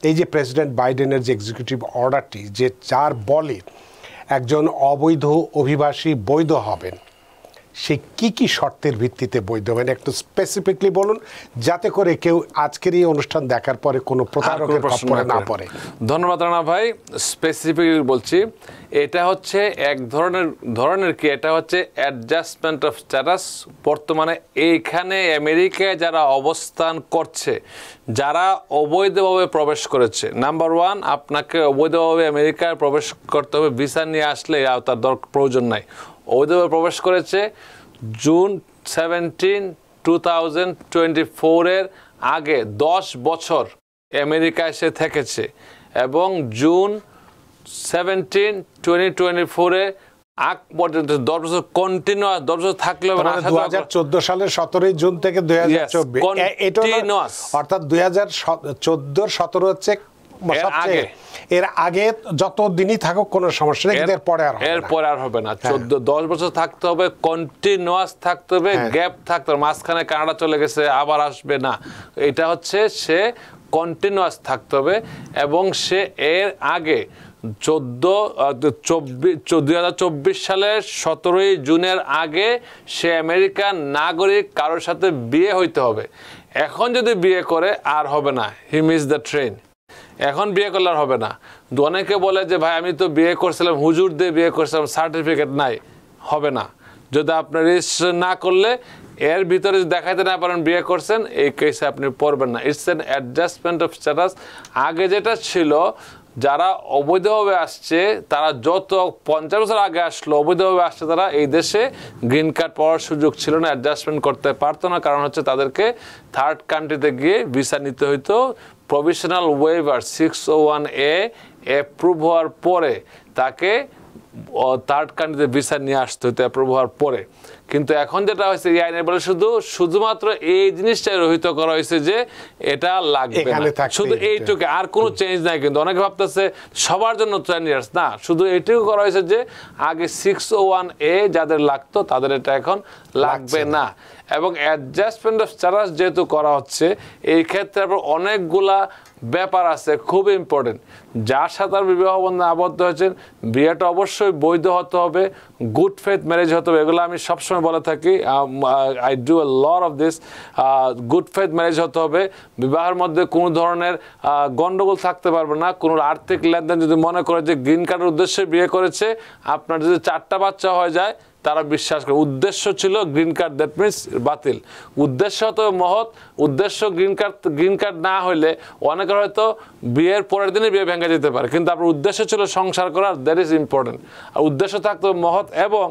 এই যে প্রেসিডেন্ট বাইডেনের যে এক্সিকিউটিভ অর্ডারটি, যে যার বলে একজন অবৈধ অভিবাসী বৈধ হবেন, সে কি কি শর্তের ভিত্তিতে বৈধ হবেন একটু স্পেসিফিকলি বলুন, যাতে করে কেউ আজকের এই অনুষ্ঠান দেখার পরে কোনো প্রতারকের খপ্পরে না পড়ে। ধন্যবাদ রানা ভাই। স্পেসিফিকলি বলছি, এটা হচ্ছে এক ধরনের কি, এটা হচ্ছে অ্যাডজাস্টমেন্ট অফ স্ট্যাটাস। বর্তমানে এইখানে আমেরিকায় যারা অবস্থান করছে, যারা অবৈধভাবে প্রবেশ করেছে, নাম্বার ওয়ান, আপনাকে অবৈধভাবে আমেরিকায় প্রবেশ করতে হবে, ভিসা নিয়ে আসলে তার প্রয়োজন নাই। অবৈধভাবে প্রবেশ করেছে জুন 17, 2024 আগে 10 বছর আমেরিকায় সে থেকেছে, এবং জুন 17, 2024 আগ পর্যন্ত 10 বছর কন্টিনিউয়াস 10 বছর থাকলে 2014 সালের 17 জুন থেকে 2024, অর্থাৎ 2014-17 হচ্ছে এর আগে যত দিনই থাকুক কোনো সমস্যা নেই, এরপরে আর হবে না। 10 বছর থাকতে হবে, কন্টিনিউয়াস থাকতে হবে, গ্যাপ থাকতে হবে, মাঝখানে কানাডা চলে গেছে আবার আসবে না। এটা হচ্ছে সে কন্টিনিউয়াস থাকতে হবে, এবং সে এর আগে 2024 সালের 17 জুনের আগে সে আমেরিকান নাগরিক, কারোর সাথে বিয়ে হইতে হবে। এখন যদি বিয়ে করে আর হবে না, হি মিস দ্য ট্রেন। এখন বিয়ে করলে আর হবে না। অনেকে বলে যে ভাই আমি তো বিয়ে করছিলাম, হুজুর দিয়ে বিয়ে করছিলাম, সার্টিফিকেট নাই, হবে না। যদি আপনি রেজিস্ট্রেশন না করলে, এর ভিতরে দেখাইতে না পারেন বিয়ে করছেন, এই কেসে আপনি পড়বেন না। It's an adjustment of status. আগে যেটা ছিল, যারা অবৈধভাবে আসছে, তারা যত 50 বছর আগে আসলো অবৈধভাবে আসছে, তারা এই দেশে গ্রিন কার্ড পাওয়ার সুযোগ ছিল না, অ্যাডজাস্টমেন্ট করতে পারতো না। কারণ হচ্ছে তাদেরকে থার্ড কান্ট্রিতে গিয়ে ভিসা নিতে হইতো। প্রভিশনাল ওয়েভার 601A অ্যাপ্রুভ হওয়ার পরে তাকে থার্ড কান্ট্রিতে ভিসা নিয়ে আসতে হতো, অ্যাপ্রুভ হওয়ার পরে। কিন্তু এখন যেটা হয়েছে, এই আইনের বলে শুধুমাত্র এই জিনিসটাই রহিত করা হয়েছে যে এটা লাগবে না, শুধু এইটুকু, আর কোনো চেঞ্জ নাই। কিন্তু অনেকে ভাবতেছে সবার জন্য 10 ইয়ার্স, না, শুধু এইটুকু করা হয়েছে যে আগে 601A যাদের লাগতো তাদের এটা এখন লাগবে না। এবং অ্যাডজাস্টমেন্ট অফ স্ট্যাটাস যেহেতু করা হচ্ছে, এই ক্ষেত্রে অনেকগুলা ব্যাপার আছে খুব ইম্পর্টেন্ট। যার সাথে বিবাহ বন্ধনে আবদ্ধ হয়েছেন, বিয়েটা অবশ্যই বৈধ হতে হবে, গুড ফেথ ম্যারেজ হতে হবে। এগুলো আমি সবসময় বলে থাকি, I do a lot of this. Good faith marriage হতে হবে, বিবাহের মধ্যে কোনো ধরনের গন্ডগোল থাকতে পারবে না। কোনো আর্থিক লেনদেন যদি মনে করে যে গ্রিন কার্ডের উদ্দেশ্যে বিয়ে করেছে, আপনার যদি 4টা বাচ্চা হয়ে যায়, তারা বিশ্বাস করে উদ্দেশ্য ছিল গ্রিন কার্ড, দ্যাট মিনস বাতিল। উদ্দেশ্য হতো মহৎ, উদ্দেশ্য গ্রিন কার্ড না হলে অনেকের হয়তো বিয়ের পরের দিনে বিয়ে ভেঙে যেতে পারে, কিন্তু আপনার উদ্দেশ্য ছিল সংসার করার, দ্যাট ইজ ইম্পর্টেন্ট। আর উদ্দেশ্য থাকতে মহৎ, এবং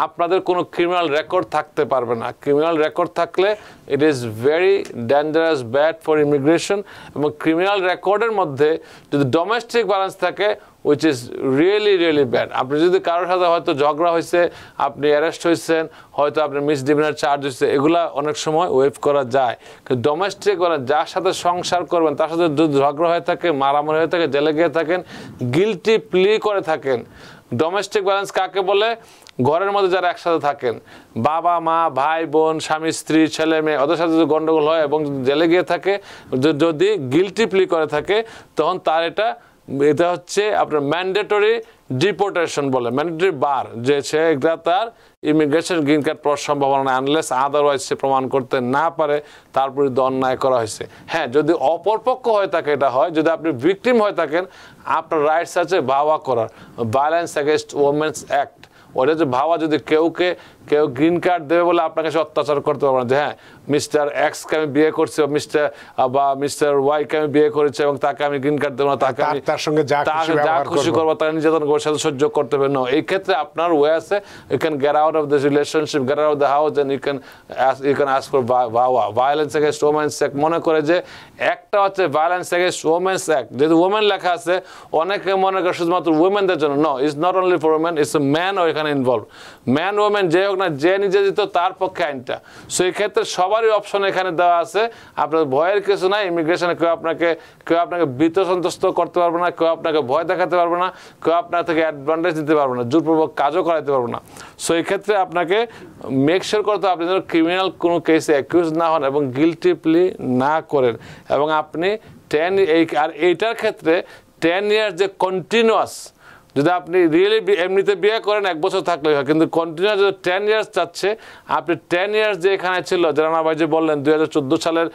আপনাদের কোনো ক্রিমিনাল রেকর্ড থাকতে পারবে না। ক্রিমিনাল রেকর্ড থাকলে it is very dangerous, bad for immigration. এবং ক্রিমিনাল রেকর্ডের মধ্যে যদি ডোমেস্টিক ব্যালেন্স থাকে, which is really really bad. আপনি যদি কারোর সাথে হয়তো ঝগড়া হয়েছে, আপনি অ্যারেস্ট হয়েছেন, হয়তো আপনি মিসডিমিনার চার্জ হয়েছে, এগুলা অনেক সময় ওয়েভ করা যায়। কিন্তু ডোমেস্টিক যার সাথে সংসার করবেন, তার সাথে যদি ঝগড়া হয়ে থাকে, মারামারি হয়ে থাকে, জেলে গিয়ে থাকেন, গিলটি প্লি করে থাকেন। ডোমেস্টিক ব্যালেন্স কাকে বলে? ঘরের মধ্যে যারা একসাথে থাকেন, বাবা মা, ভাই বোন, স্বামী স্ত্রী, ছেলে মেয়ে, ওদের সাথে যদি গন্ডগোল হয় এবং জেলে গিয়ে থাকে, যদি গিলটি প্লি করে থাকে, তখন তার এটা এটা হচ্ছে আপনার ম্যান্ডেটরি ডিপোর্টেশন বলে, ম্যান্ডেটরি বার, যে সে এটা তার ইমিগ্রেশন গ্রিন কার্ড পাওয়ার সম্ভাবনা নেই আনলেস আদারওয়াইজ সে প্রমাণ করতে না পারে তার বিরুদ্ধে অন্যায় করা হয়েছে। হ্যাঁ, যদি অপরপক্ষ হয়ে থাকে এটা হয়, যদি আপনি ভিকটিম হয়ে থাকেন আপনার রাইটস আছে ভাওয়া করার, ভায়োলেন্স এগেইনস্ট ওমেন্স অ্যাক্ট। ওটা যে ভাবা যদি কেউ গ্রিন কার্ড দেবে বলে আপনাকে সে অত্যাচার করতে পারবে না, যে হ্যাঁ মিস্টার এক্সকে আমি বিয়ে করছি বা মিস্টার ওয়াইকে আমি বিয়ে করেছি এবং তাকে আমি গ্রিন কার্ড দেবো না, তাকে আমি তার সঙ্গে যা খুশি করবো, তাকে নির্যাতন করবো, সাথে সহ্য করতে হবে না। এই ক্ষেত্রে আপনার ওয়ে আছে, you can get out of this relationship, get out of the house, and you can ask for violence against women's act. মনে করে যে একটা হচ্ছে ভায়োলেন্স এগেইনস্ট ওমেন্স অ্যাক্ট, যেহেতু ওমেন লেখা আছে অনেকে মনে করে শুধুমাত্র উইমেনদের জন্য। No, it's not only for women, it's a man এখানে ইনভলভ। ম্যান ওমেন যে হোক না, যে নিজে দিত তার পক্ষে আইনটা। সো এই ক্ষেত্রে সবারই অপশন এখানে দেওয়া আছে, আপনার ভয়ের কিছু নাই। ইমিগ্রেশনে কেউ আপনাকে ভীত সন্তুষ্ট করতে পারবে না, কেউ আপনাকে ভয় দেখাতে পারবে না, কেউ আপনার থেকে অ্যাডভান্টেজ দিতে পারবে না, জোরপূর্বক কাজও করাতে পারবে না। সো এই ক্ষেত্রে আপনাকে মেক শিওর করতে হবে আপনি যেন ক্রিমিনাল কোনো কেসে অ্যাকিউজ না হন এবং গিলটি প্লি না করেন। এবং আপনি আর এইটার ক্ষেত্রে 10 ইয়ার্স যে কন্টিনিউয়াস, যদি আপনি রিয়েলি এমনিতে বিয়ে করেন 1 বছর থাকলেই হয়, কিন্তু কন্টিনিউয়াস যদি 10 ইয়ার্স চাচ্ছে, আপনি 10 ইয়ার্স যে এখানে ছিল, রানা ভাই যে বললেন 2014 সালের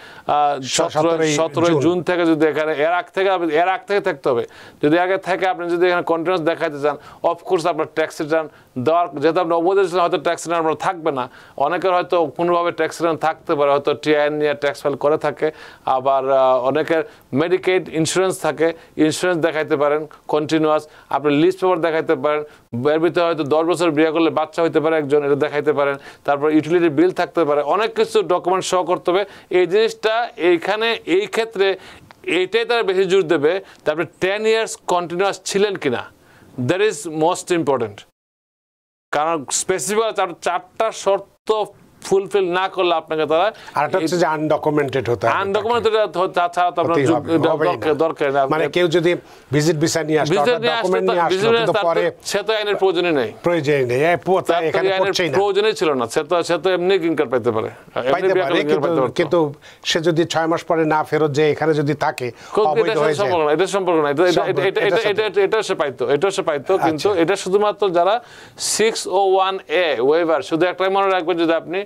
17 জুন থেকে, যদি এখানে এর আগ থেকে থাকতে হবে। যদি আগে থেকে আপনি যদি এখানে কন্টিনিউয়াস দেখাইতে চান, অফকোর্স আপনার ট্যাক্স রিটার্ন দেওয়ার, যেহেতু আপনি অবৈধ ছিলেন হয়তো ট্যাক্স রিটার্ন আপনার থাকবে না, অনেকের হয়তো কোনোভাবে ট্যাক্স রিটার্ন থাকতে পারে, হয়তো টিআইএন নিয়ে ট্যাক্স ফাইল করে থাকে, আবার অনেকের মেডিকেড ইন্স্যুরেন্স থাকে, ইন্স্যুরেন্স দেখাইতে পারেন কন্টিনিউয়াস, আপনি লিস্ট পেপার দেখাইতে পারেন, এর ভিতরে হয়তো 10 বছর বিয়ে করলে বাচ্চা হইতে পারে একজন, এটা দেখাইতে পারেন, তারপর ইউটিলিটি বিল থাকতে পারে, অনেক কিছু ডকুমেন্ট শো করতে হবে। এই জিনিসটা এইখানে এই ক্ষেত্রে এইটাই তারা বেশি জোর দেবে, তারপরে 10 ইয়ার্স কন্টিনিউয়াস ছিলেন কিনা, দ্যাট ইজ মোস্ট ইম্পর্টেন্ট। কারণ স্পেসিফিক 4টা শর্ত ফুলফিল না করলে আপনাকে তারা, আর এটা হচ্ছে যে আনডকুমেন্টেড হতে হবে, আনডকুমেন্টেড ছাড়া তো আপনার দরকার না। মানে কেউ যদি ভিজিট ভিসা নিয়ে আসে, ডকুমেন্ট নিয়ে আসে, কিন্তু পরে সে তো আইনের প্রয়োজনই নেই, এখানে পড়ছেই না, প্রয়োজনই ছিল না, সে তো এমনি গ্রিন কার্ড পেতে পারে। কিন্তু সে যদি 6 মাস পরে না ফেরত যায়, এখানে যদি থাকে অবৈধ হয়ে যায়, এটা সম্পর্ক না, এটা সে পাইতো। কিন্তু এটা শুধুমাত্র যারা 601A ওয়েভার, শুধু একটাই মনে রাখবেন, যদি আপনি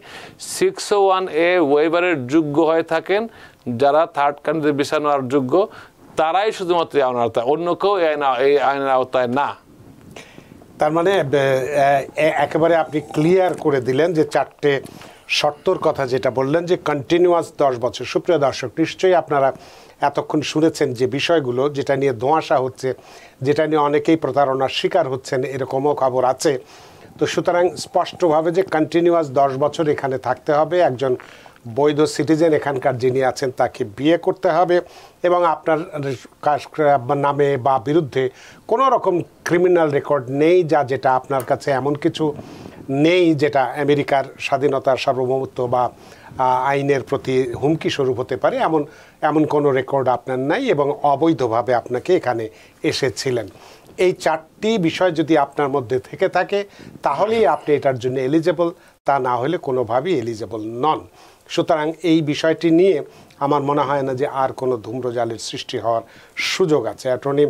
601A ওয়েভারের যোগ্য হয়ে থাকেন, যারা থার্ড কান্ট্রি ভিসা নেওয়ার যোগ্য, তারাই শুধুমাত্র এই আইনের আওতায়, অন্য কেউ এই আইনের আওতায় না। তার মানে একেবারে আপনি ক্লিয়ার করে দিলেন যে 4টে শর্তর কথা যেটা বললেন, যে কন্টিনিউয়াস 10 বছর। সুপ্রিয় দর্শক, নিশ্চয়ই আপনারা এতক্ষণ শুনেছেন যে বিষয়গুলো, যেটা নিয়ে ধোঁয়াশা হচ্ছে, যেটা নিয়ে অনেকেই প্রতারণার শিকার হচ্ছেন, এরকমও খবর আছে। তো সুতরাং স্পষ্টভাবে যে কন্টিনিউয়াস 10 বছর এখানে থাকতে হবে, একজন বৈধ সিটিজেন এখানকার যিনি আছেন তাকে বিয়ে করতে হবে, এবং আপনার নামে বা বিরুদ্ধে কোনো রকম ক্রিমিনাল রেকর্ড নেই, যেটা আপনার কাছে এমন কিছু নেই যেটা আমেরিকার স্বাধীনতার সার্বভৌমত্ব বা আইনের প্রতি হুমকি স্বরূপ হতে পারে, এমন কোনো রেকর্ড আপনার নাই, এবং অবৈধভাবে আপনাকে এখানে এসেছিলেন। এই 4টি বিষয় যদি আপনার মধ্যে থেকে থাকে, তাহলেই আপনি এটার জন্য এলিজেবল, তা না হলে কোনোভাবেই এলিজেবল নন। সুতরাং এই বিষয়টি নিয়ে আমার মনে হয় না যে আর কোনো ধূম্রজালের সৃষ্টি হওয়ার সুযোগ আছে। অ্যাটর্নি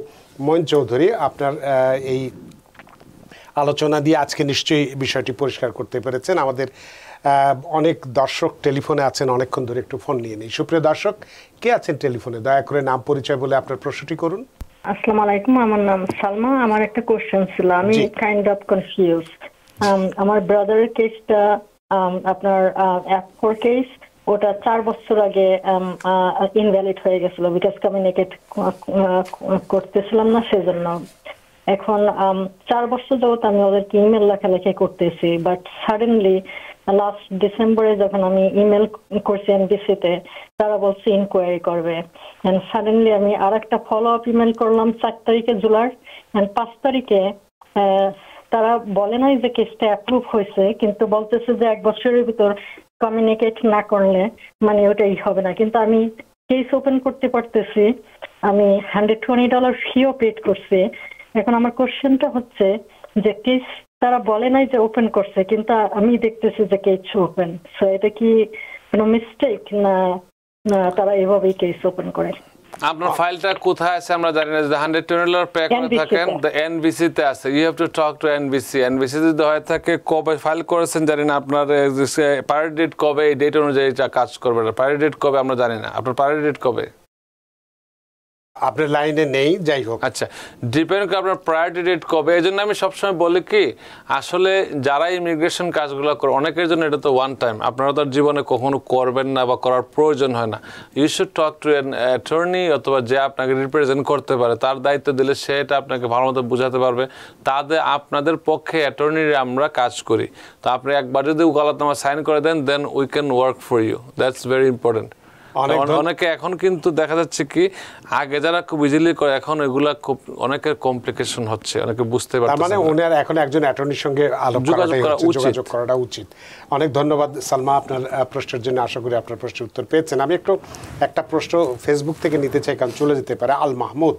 মঈন চৌধুরী, আপনার এই আলোচনা দিয়ে আজকে নিশ্চয়ই বিষয়টি পরিষ্কার করতে পেরেছেন। আমাদের অনেক দর্শক টেলিফোনে আছেন, অনেকক্ষণ ধরে একটু ফোন নিয়ে নেই। সুপ্রিয় দর্শক, কে আছেন টেলিফোনে? দয়া করে নাম পরিচয় বলে আপনার প্রশ্নটি করুন। আসসালামু আলাইকুম, আমার নাম সালমা। আমার একটা কোশ্চেন ছিল, আমি কাইন্ড অফ কনফিউজ। আমার ব্রাদারের কেসটা আপনার F4 কেস, ওটা 4 বছর আগে ইনভ্যালিড হয়ে গেছিল, বিকজ কমিউনিকেট করতেছিলাম না সেজন্য। এখন 4 বছর যাবত আমি ওদেরকে ইমেল লেখালেখি করতেছি, বাট সাডেনলি লাস্ট ডিসেম্বরে যখন আমি ইমেল করছি এনবিসিতে, তারা বলছে ইনকোয়ারি করবে। এন্ড সাডেনলি আমি আর একটা ফলো আপ ইমেল করলাম 4 তারিখে জুলাই, এন্ড 5 তারিখে তারা বলে নাই যে কেসটা অ্যাপ্রুভ হয়েছে, কিন্তু বলতেছে যে 1 বছরের ভিতর কমিউনিকেট না করলে মানে ওটাই হবে না। কিন্তু আমি কেস ওপেন করতে পারতেছি, আমি $120 ফিও পেড করছি। এখন আমার কোশ্চেনটা হচ্ছে যে কেস তারা বলে নাই যে ওপেন করছে, কিন্তু আমি দেখতেছি যে কেস ওপেন। সো এটা কি কোনো মিস্টেক, না তারা এভাবেই কেস ওপেন করে? আপনার ফাইলটা কোথায় আছে আমরা জানি না। যদি $120 পে করে থাকেন এনভিসি তে আছে, you have to talk to NVC. NVC যদি হয়ে থাকে কবে ফাইল করেছেন জানি না, আপনার প্রায়োরিটি ডেট কবে, এই ডেট অনুযায়ী কাজ করবে। প্রায়োরিটি ডেট কবে আমরা জানি না, আপনার প্রায়োরিটি ডেট কবে? আপনার লাইনে নেই, যাই হোক। আচ্ছা, ডিপেন্ড করে আপনার প্রায়োরিটি ডেট কবে। এই জন্য আমি সবসময় বলি কি, আসলে যারা ইমিগ্রেশন কাজগুলো করে অনেকের জন্য এটা তো ওয়ান টাইম, আপনারা তো জীবনে কখনো করবেন না বা করার প্রয়োজন হয় না। You should talk to an attorney, অথবা যে আপনাকে রিপ্রেজেন্ট করতে পারে, তার দায়িত্ব দিলে সে এটা আপনাকে ভালো মতো বোঝাতে পারবে। তাদের আপনাদের পক্ষে অ্যাটর্নির আমরা কাজ করি। তো আপনি একবার যদি ওকালতনামা সাইন করে দেন, then we can work for you. That's very important. অনেকে এখন কিন্তু দেখা যাচ্ছে কি, আগে যারা খুব ইজিলি করে, এখন এগুলা খুব অনেকের কমপ্লিকেশন হচ্ছে, অনেকে বুঝতে পারছে। মানে ওনার এখন একজন অ্যাটর্নির সঙ্গে যোগাযোগ করাটা উচিত। অনেক ধন্যবাদ সালমা আপনার প্রশ্নের জন্য। আশা করি আপনার প্রশ্নের উত্তর পেয়েছেন। আমি একটা প্রশ্ন ফেসবুক থেকে নিতে চাই, কারণ চলে যেতে পারে। আল মাহমুদ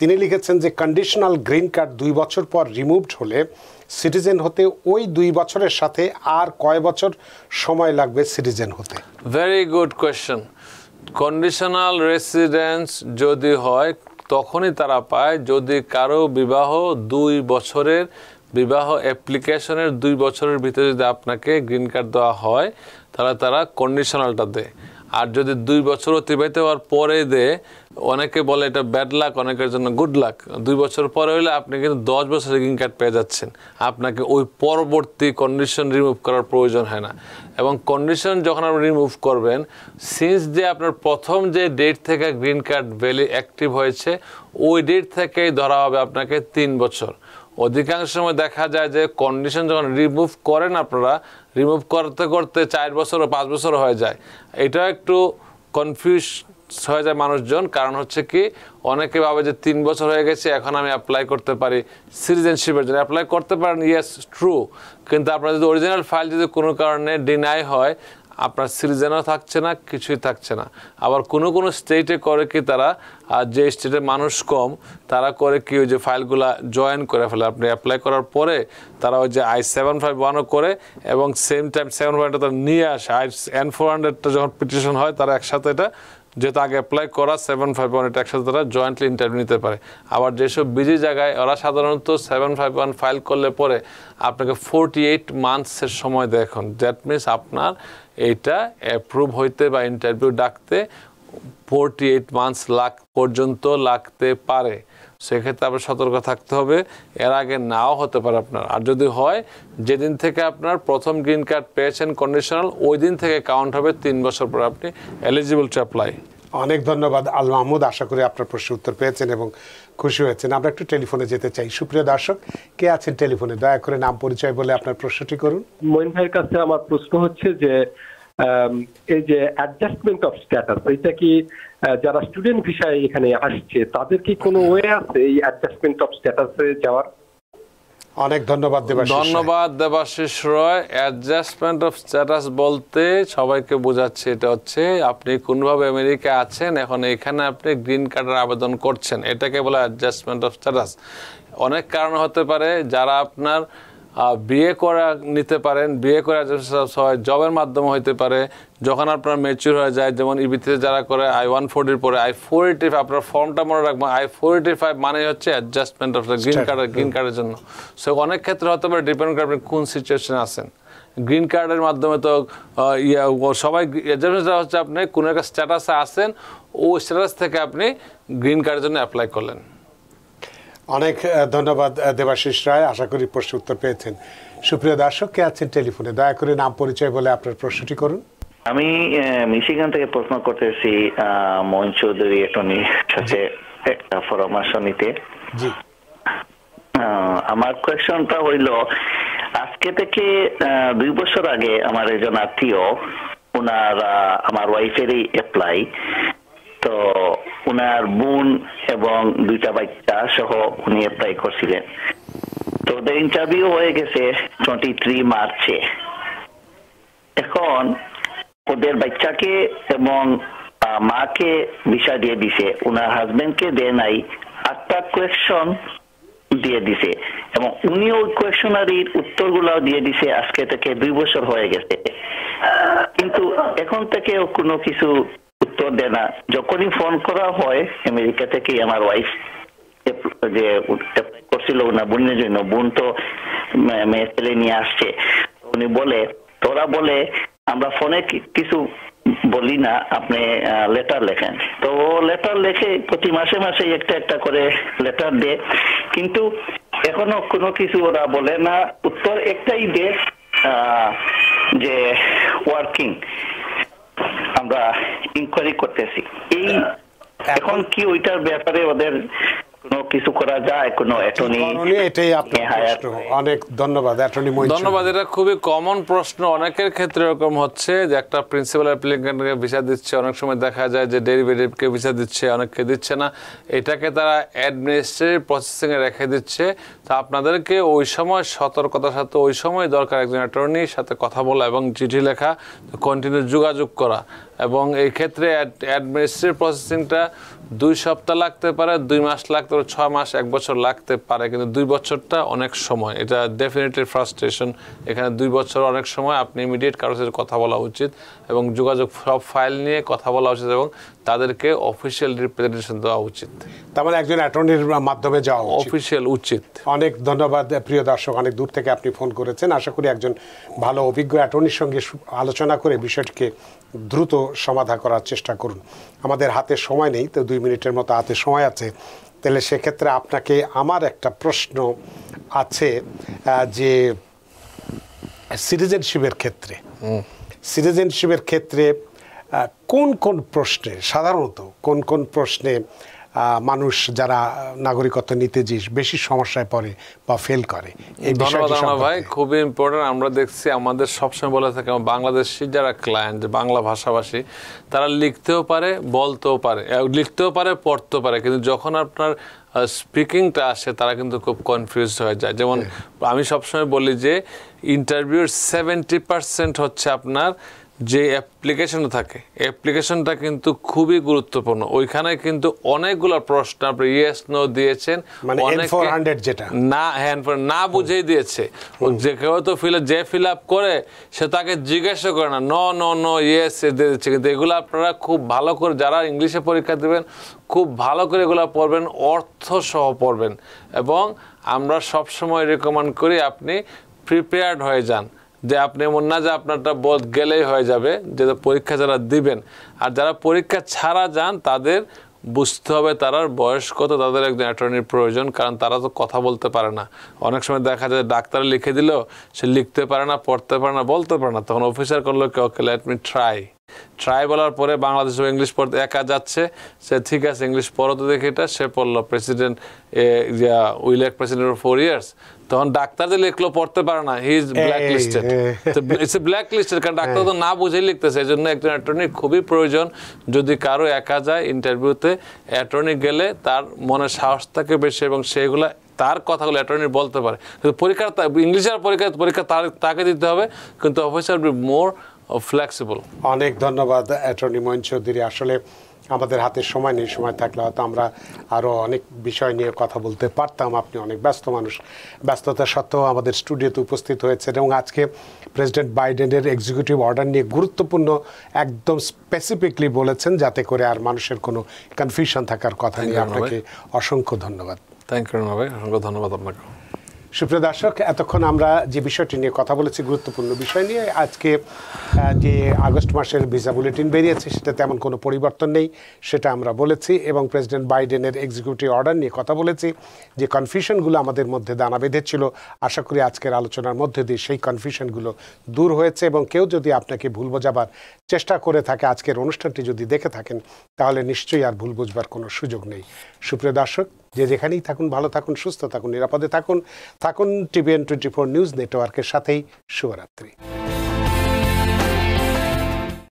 তিনি লিখেছেন যে কন্ডিশনাল গ্রিন কার্ড 2 বছর পর রিমুভড হলে সিটিজেন হতে ওই 2 বছরের সাথে আর কয় বছর সময় লাগবে সিটিজেন হতে? Very good question. Conditional residence যদি হয় তখনই তারা পায় যদি কারো বিবাহ 2 বছরের বিবাহ অ্যাপ্লিকেশনের 2 বছরের ভিতরে যদি আপনাকে গ্রিন কার্ড দেওয়া হয়, তাহলে তারা কন্ডিশনালটা দেয়। আর যদি 2 বছর অতিবাহিত হওয়ার পরে দেয়, অনেকে বলে এটা ব্যাড লাক, অনেকের জন্য গুড লাক। 2 বছর পরে হলে আপনি কিন্তু 10 বছরের গ্রিন কার্ড পেয়ে যাচ্ছেন, আপনাকে ওই পরবর্তী কন্ডিশন রিমুভ করার প্রয়োজন হয় না। এবং কন্ডিশন যখন আপনি রিমুভ করবেন, সিন্স যে আপনার প্রথম যে ডেট থেকে গ্রিন কার্ড ভ্যালি অ্যাক্টিভ হয়েছে, ওই ডেট থেকেই ধরা হবে আপনাকে 3 বছর। অধিকাংশ সময় দেখা যায় যে কন্ডিশন যখন রিমুভ করেন আপনারা, রিমুভ করতে করতে 4 বছর ও 5 বছর হয়ে যায়। এটা একটু কনফিউজ হয়ে যায় মানুষজন। কারণ হচ্ছে কি, অনেকে ভাবে যে 3 বছর হয়ে গেছে, এখন আমি অ্যাপ্লাই করতে পারি সিটিজেনশিপের জন্য। অ্যাপ্লাই করতে পারেন, ইয়েস ট্রু, কিন্তু আপনার যদি অরিজিনাল ফাইল যদি কোনো কারণে ডিনাই হয়, আপনার সিটিজেনও থাকছে না, কিছুই থাকছে না। আবার কোনো স্টেটে করে কি তারা, যে স্টেটে মানুষ কম, তারা করে কি ওই যে ফাইলগুলা জয়েন করে ফেলে। আপনি অ্যাপ্লাই করার পরে তারা ওই যে I-751ও করে, এবং সেম টাইম 751টা তারা নিয়ে আসে। N-400টা যখন পিটিশন হয়, তারা একসাথে এটা, যেহেতু আগে অ্যাপ্লাই করা 751, এটা একসাথে তারা জয়েন্টলি ইন্টারভিউ নিতে পারে। আবার যেসব বিজি জায়গায় ওরা সাধারণত 751 ফাইল করলে পরে আপনাকে 48 মান্থসের সময় দেয় এখন। দ্যাট মিনস আপনার এইটা অ্যাপ্রুভ হইতে বা ইন্টারভিউ ডাকতে 48 মান্থস পর্যন্ত লাগতে পারে। সেক্ষেত্রে আপনার সতর্ক থাকতে হবে, এর আগে নাও হতে পারে আপনার। আর যদি হয়, যেদিন থেকে আপনার প্রথম গ্রিন কার্ড পেয়েছেন কন্ডিশনাল, ওই দিন থেকে কাউন্ট হবে 3 বছর পর আপনি এলিজিবল টু অ্যাপ্লাই। অনেক ধন্যবাদ আল মাহমুদ। আশা করি আপনার প্রশ্নের উত্তর পেয়েছেন এবং খুশি হয়েছেন। আমরা একটু টেলিফোনে যেতে চাই। সুপ্রিয় দর্শক, কে আছেন টেলিফোনে? দয়া করে নাম পরিচয় বলে আপনার প্রশ্নটি করুন। মঈন ভাইয়ের কাছে আমার প্রশ্ন হচ্ছে যে এই যে অ্যাডজাস্টমেন্ট অফ স্ট্যাটাস, এটা কি যারা স্টুডেন্ট ভিসায় এখানে আসছে তাদের কি কোনো ওয়ে আছে এই অ্যাডজাস্টমেন্ট অফ স্ট্যাটাসে যাওয়ার? অনেক ধন্যবাদ দেবাশিস রয়। অ্যাডজাস্টমেন্ট অফ স্ট্যাটাস বলতে সবাইকে বোঝাচ্ছে, এটা হচ্ছে আপনি কোনোভাবে আমেরিকা আছেন, এখন এখানে আপনি গ্রিন কার্ডের আবেদন করছেন, এটাকে বলে অ্যাডজাস্টমেন্ট অফ স্ট্যাটাস। অনেক কারণ হতে পারে, যারা আপনার বিয়ে করা নিতে পারেন, বিয়ে করে হয় জবের মাধ্যমে হইতে পারে। যখন আপনার ম্যাচিউর হয়ে যায়, যেমন ইবিতে যারা করে I-140 পরে I-485, আপনার ফর্মটা মনে রাখবেন, I-485 মানে হচ্ছে অ্যাডজাস্টমেন্ট অফ গ্রিন কার্ডের জন্য। সো অনেক ক্ষেত্রে হতে পারে, ডিপেন্ড করে আপনি কোন সিচুয়েশনে আছেন। গ্রিন কার্ডের মাধ্যমে তো সবাই অ্যাডজাস্টমেন্ট হচ্ছে আপনি কোনো একটা স্ট্যাটাসে আছেন, ওই স্ট্যাটাস থেকে আপনি গ্রিন কার্ডের জন্য অ্যাপ্লাই করলেন। অনেক ধন্যবাদ দেবাশিস রায়। আশা করি প্রশ্ন উত্তর পেয়েছেন। সুপ্রিয় দর্শক, কে আছেন টেলিফোনে? দয়া করে নাম পরিচয় বলে আপনার প্রশ্নটি করুন। আমি মিশিগান থেকে প্রশ্ন করতেছি মঈন চৌধুরী অ্যাটর্নির সাথে একটা পরামর্শ নিতে। জি, আমার কোয়েশ্চনটা হইল, আজকে থেকে 2 বছর আগে আমার একজন আত্মীয়, ওনার আমার ওয়াইফেরই অ্যাপ্লাই, তো ওনার বোন এবং 2টা বাচ্চা সহ উনি অ্যাপ্লাই করছিলেন। তো ওদের ইন্টারভিউ হয়ে গেছে 23 মার্চে। এখন ওদের বাচ্চাকে এবং মাকে ভিসা দিয়ে দিছে, ওনার হাজবেন্ডকে দেয় নাই। 8টা কোয়েশ্চন দিয়ে দিছে এবং উনি ওই কোয়েশনারির উত্তরগুলো দিয়ে দিছে। আজকে থেকে 2 বছর হয়ে গেছে, কিন্তু এখন থেকেও কোনো কিছু উত্তর দেয় না। যখনই ফোন করা হয় আমেরিকা থেকে, আমার ওয়াইফ যে করছিল না বোনের জন্য, বোন তো মেয়ে ছেলে নিয়ে আসছে, উনি বলে, তোরা বলে আমরা ফোনে কিছু বলি না, আপনি লেটার লেখেন। তো লেটার লেখে প্রতি মাসে মাসে একটা একটা করে লেটার দেয়, কিন্তু এখনো কোনো কিছু ওরা বলে না। উত্তর একটাই দেয় যে ওয়ার্কিং, আমরা ইনকোয়ারি করতেছি। এই এখন কি ওইটার ব্যাপারে ওদের কোনো কিছু করা যায়, কোনো অ্যাটর্নি? এটাই আপনার প্রশ্ন। অনেক ধন্যবাদ অ্যাটর্নি মইন। ধন্যবাদ। এটা খুবই কমন প্রশ্ন। অনেকের ক্ষেত্রে এরকম হচ্ছে যে একটা প্রিন্সিপাল অ্যাপ্লিকেন্টকে ভিসা দিচ্ছে, অনেক সময় দেখা যায় যে ডেরিভেটিভকে ভিসা দিচ্ছে, অনেককে দিচ্ছে না। এটাকে তারা অ্যাডমিনিস্ট্রেটিভ প্রসেসিংয়ে রেখে দিচ্ছে। তো আপনাদেরকে ওই সময় সতর্কতার সাথে ওই সময় দরকার একজন অ্যাটর্নির সাথে কথা বলা এবং চিঠি লেখা, কন্টিনিউ যোগাযোগ করা। এবং এই ক্ষেত্রে অ্যাডমিনিস্ট্রেটিভ প্রসেসিংটা 2 সপ্তাহ লাগতে পারে, 2 মাস লাগতে পারে, 6 মাস, 1 বছর লাগতে পারে, কিন্তু 2 বছরটা অনেক সময়। এটা ডেফিনেটলি ফ্রাস্ট্রেশন। এখানে 2 বছর অনেক সময়। আপনি ইমিডিয়েট কারোর সাথে কথা বলা উচিত এবং যোগাযোগ সব ফাইল নিয়ে কথা বলা উচিত এবং তাদেরকে অফিসিয়াল রিপ্রেজেন্টেশন দেওয়া উচিত। তার মানে একজন অ্যাটর্নির মাধ্যমে যাওয়া অফিসিয়াল উচিত। অনেক ধন্যবাদ প্রিয় দর্শক, অনেক দূর থেকে আপনি ফোন করেছেন। আশা করি একজন ভালো অভিজ্ঞ অ্যাটর্নির সঙ্গে আলোচনা করে বিষয়টিকে দ্রুত সমাধান করার চেষ্টা করুন। আমাদের হাতে সময় নেই, তো 2 মিনিটের মতো হাতে সময় আছে। তাহলে সেক্ষেত্রে আপনাকে আমার একটা প্রশ্ন আছে যে সিটিজেনশিপের ক্ষেত্রে কোন কোন প্রশ্নে, সাধারণত কোন কোন প্রশ্নে মানুষ যারা নাগরিকত্ব নিতে যে বেশি সমস্যায় পড়ে বা ফেল করে? ধন্যবাদ ভাই, খুবই ইম্পর্টেন্ট। আমরা দেখছি আমাদের সবসময় বলে থাকে বাংলাদেশি যারা ক্লায়েন্ট, বাংলা ভাষাভাষী, তারা লিখতেও পারে, বলতেও পারে, লিখতেও পারে, পড়তেও পারে, কিন্তু যখন আপনার স্পিকিংটা আসে তারা কিন্তু খুব কনফিউজ হয়ে যায়। যেমন আমি সবসময় বলি যে ইন্টারভিউর 70% হচ্ছে আপনার যে অ্যাপ্লিকেশনটা থাকে, অ্যাপ্লিকেশনটা কিন্তু খুবই গুরুত্বপূর্ণ। ওইখানে কিন্তু অনেকগুলো প্রশ্ন আপনি ইয়েস নো দিয়েছেন, না বুঝেই দিয়েছে। যে কেউ তো যে ফিল আপ করে সে তাকে জিজ্ঞাসা করে না, নো নো নো ইয়েস দিয়ে দিচ্ছে। কিন্তু এগুলো আপনারা খুব ভালো করে, যারা ইংলিশে পরীক্ষা দেবেন, খুব ভালো করে এগুলো পড়বেন, অর্থ সহ পড়বেন। এবং আমরা সবসময় রেকমেন্ড করি আপনি প্রিপেয়ার্ড হয়ে যান, যে আপনি এমন না যে আপনারটা বোধ গেলেই হয়ে যাবে। যে পরীক্ষা যারা দিবেন আর যারা পরীক্ষা ছাড়া যান তাদের বুঝতে হবে তার বয়স কত, তাদের একজন অ্যাটর্নির প্রয়োজন, কারণ তারা তো কথা বলতে পারে না। অনেক সময় দেখা যায় ডাক্তার লিখে দিলেও সে লিখতে পারে না, পড়তে পারে না, বলতে পারে না। তখন অফিসার করলো কি, ওকে লেট মি ট্রাই বলার পরে বাংলাদেশে ইংলিশ পড়তে একা যাচ্ছে, সে ঠিক আছে ইংলিশ পড়ো তো দেখে, এটা সে পড়লো president will elect president for 4 years। তখন ডাক্তার যে লিখলো পড়তে পারে না, he is black listed. It's a black listed, কারণ ডাক্তার তো না বুঝেই লিখতেছে। এই জন্য একজন অ্যাটর্নির খুবই প্রয়োজন। যদি কারো একা যায় ইন্টারভিউতে, অ্যাটর্নি গেলে তার মনে সাহস থাকে বেশি এবং সেইগুলা তার কথাগুলো অ্যাটর্নি বলতে পারে। পরীক্ষার ইংলিশের পরীক্ষা তাকে দিতে হবে, কিন্তু অফিসার বি মোর ফ্লেক্সিবল। অনেক ধন্যবাদ অ্যাটর্নি মঈন চৌধুরী। আসলে আমাদের হাতে সময় নেই, সময় থাকলে হয়তো আমরা আরও অনেক বিষয় নিয়ে কথা বলতে পারতাম। আপনি অনেক ব্যস্ত মানুষ, ব্যস্ততা সত্ত্বেও আমাদের স্টুডিওতে উপস্থিত হয়েছেন এবং আজকে প্রেসিডেন্ট বাইডেনের এক্সিকিউটিভ অর্ডার নিয়ে গুরুত্বপূর্ণ একদম স্পেসিফিকলি বলেছেন, যাতে করে আর মানুষের কোনো কনফিউশন থাকার কথা নেই। আপনাকে অসংখ্য ধন্যবাদ। থ্যাংক ইউ ভাই, অসংখ্য ধন্যবাদ আপনাকে। সুপ্রিয় দর্শক, এতক্ষণ আমরা যে বিষয়টি নিয়ে কথা বলেছি, গুরুত্বপূর্ণ বিষয় নিয়ে, আজকে যে আগস্ট মাসের ভিসা বুলেটিন বেরিয়েছে সেটা তেমন কোনো পরিবর্তন নেই, সেটা আমরা বলেছি। এবং প্রেসিডেন্ট বাইডেনের এক্সিকিউটিভ অর্ডার নিয়ে কথা বলেছি। যে কনফিউশনগুলো আমাদের মধ্যে দানা বেঁধেছিল, আশা করি আজকের আলোচনার মধ্যে দিয়ে সেই কনফিউশনগুলো দূর হয়েছে। এবং কেউ যদি আপনাকে ভুল বোঝাবার চেষ্টা করে থাকে, আজকের অনুষ্ঠানটি যদি দেখে থাকেন, তাহলে নিশ্চয়ই আর ভুল বুঝবার কোনো সুযোগ নেই। সুপ্রিয় দর্শক, যে যেখানেই থাকুন, ভালো থাকুন, সুস্থ থাকুন, নিরাপদে থাকুন। TVN 24 নিউজ নেটওয়ার্কের সাথেই শুভরাত্রি।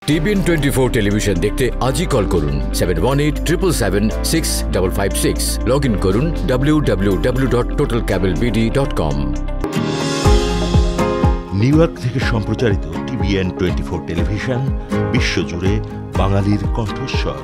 TVN 24 টেলিভিশন দেখতে আজই কল করুন 7187776556। লগ ইন করুন www.totalcablebd.com। নিউ ইয়র্ক থেকে সম্প্রচারিত TVN 24 টেলিভিশন বিশ্বজুড়ে বাঙালির কণ্ঠস্বর।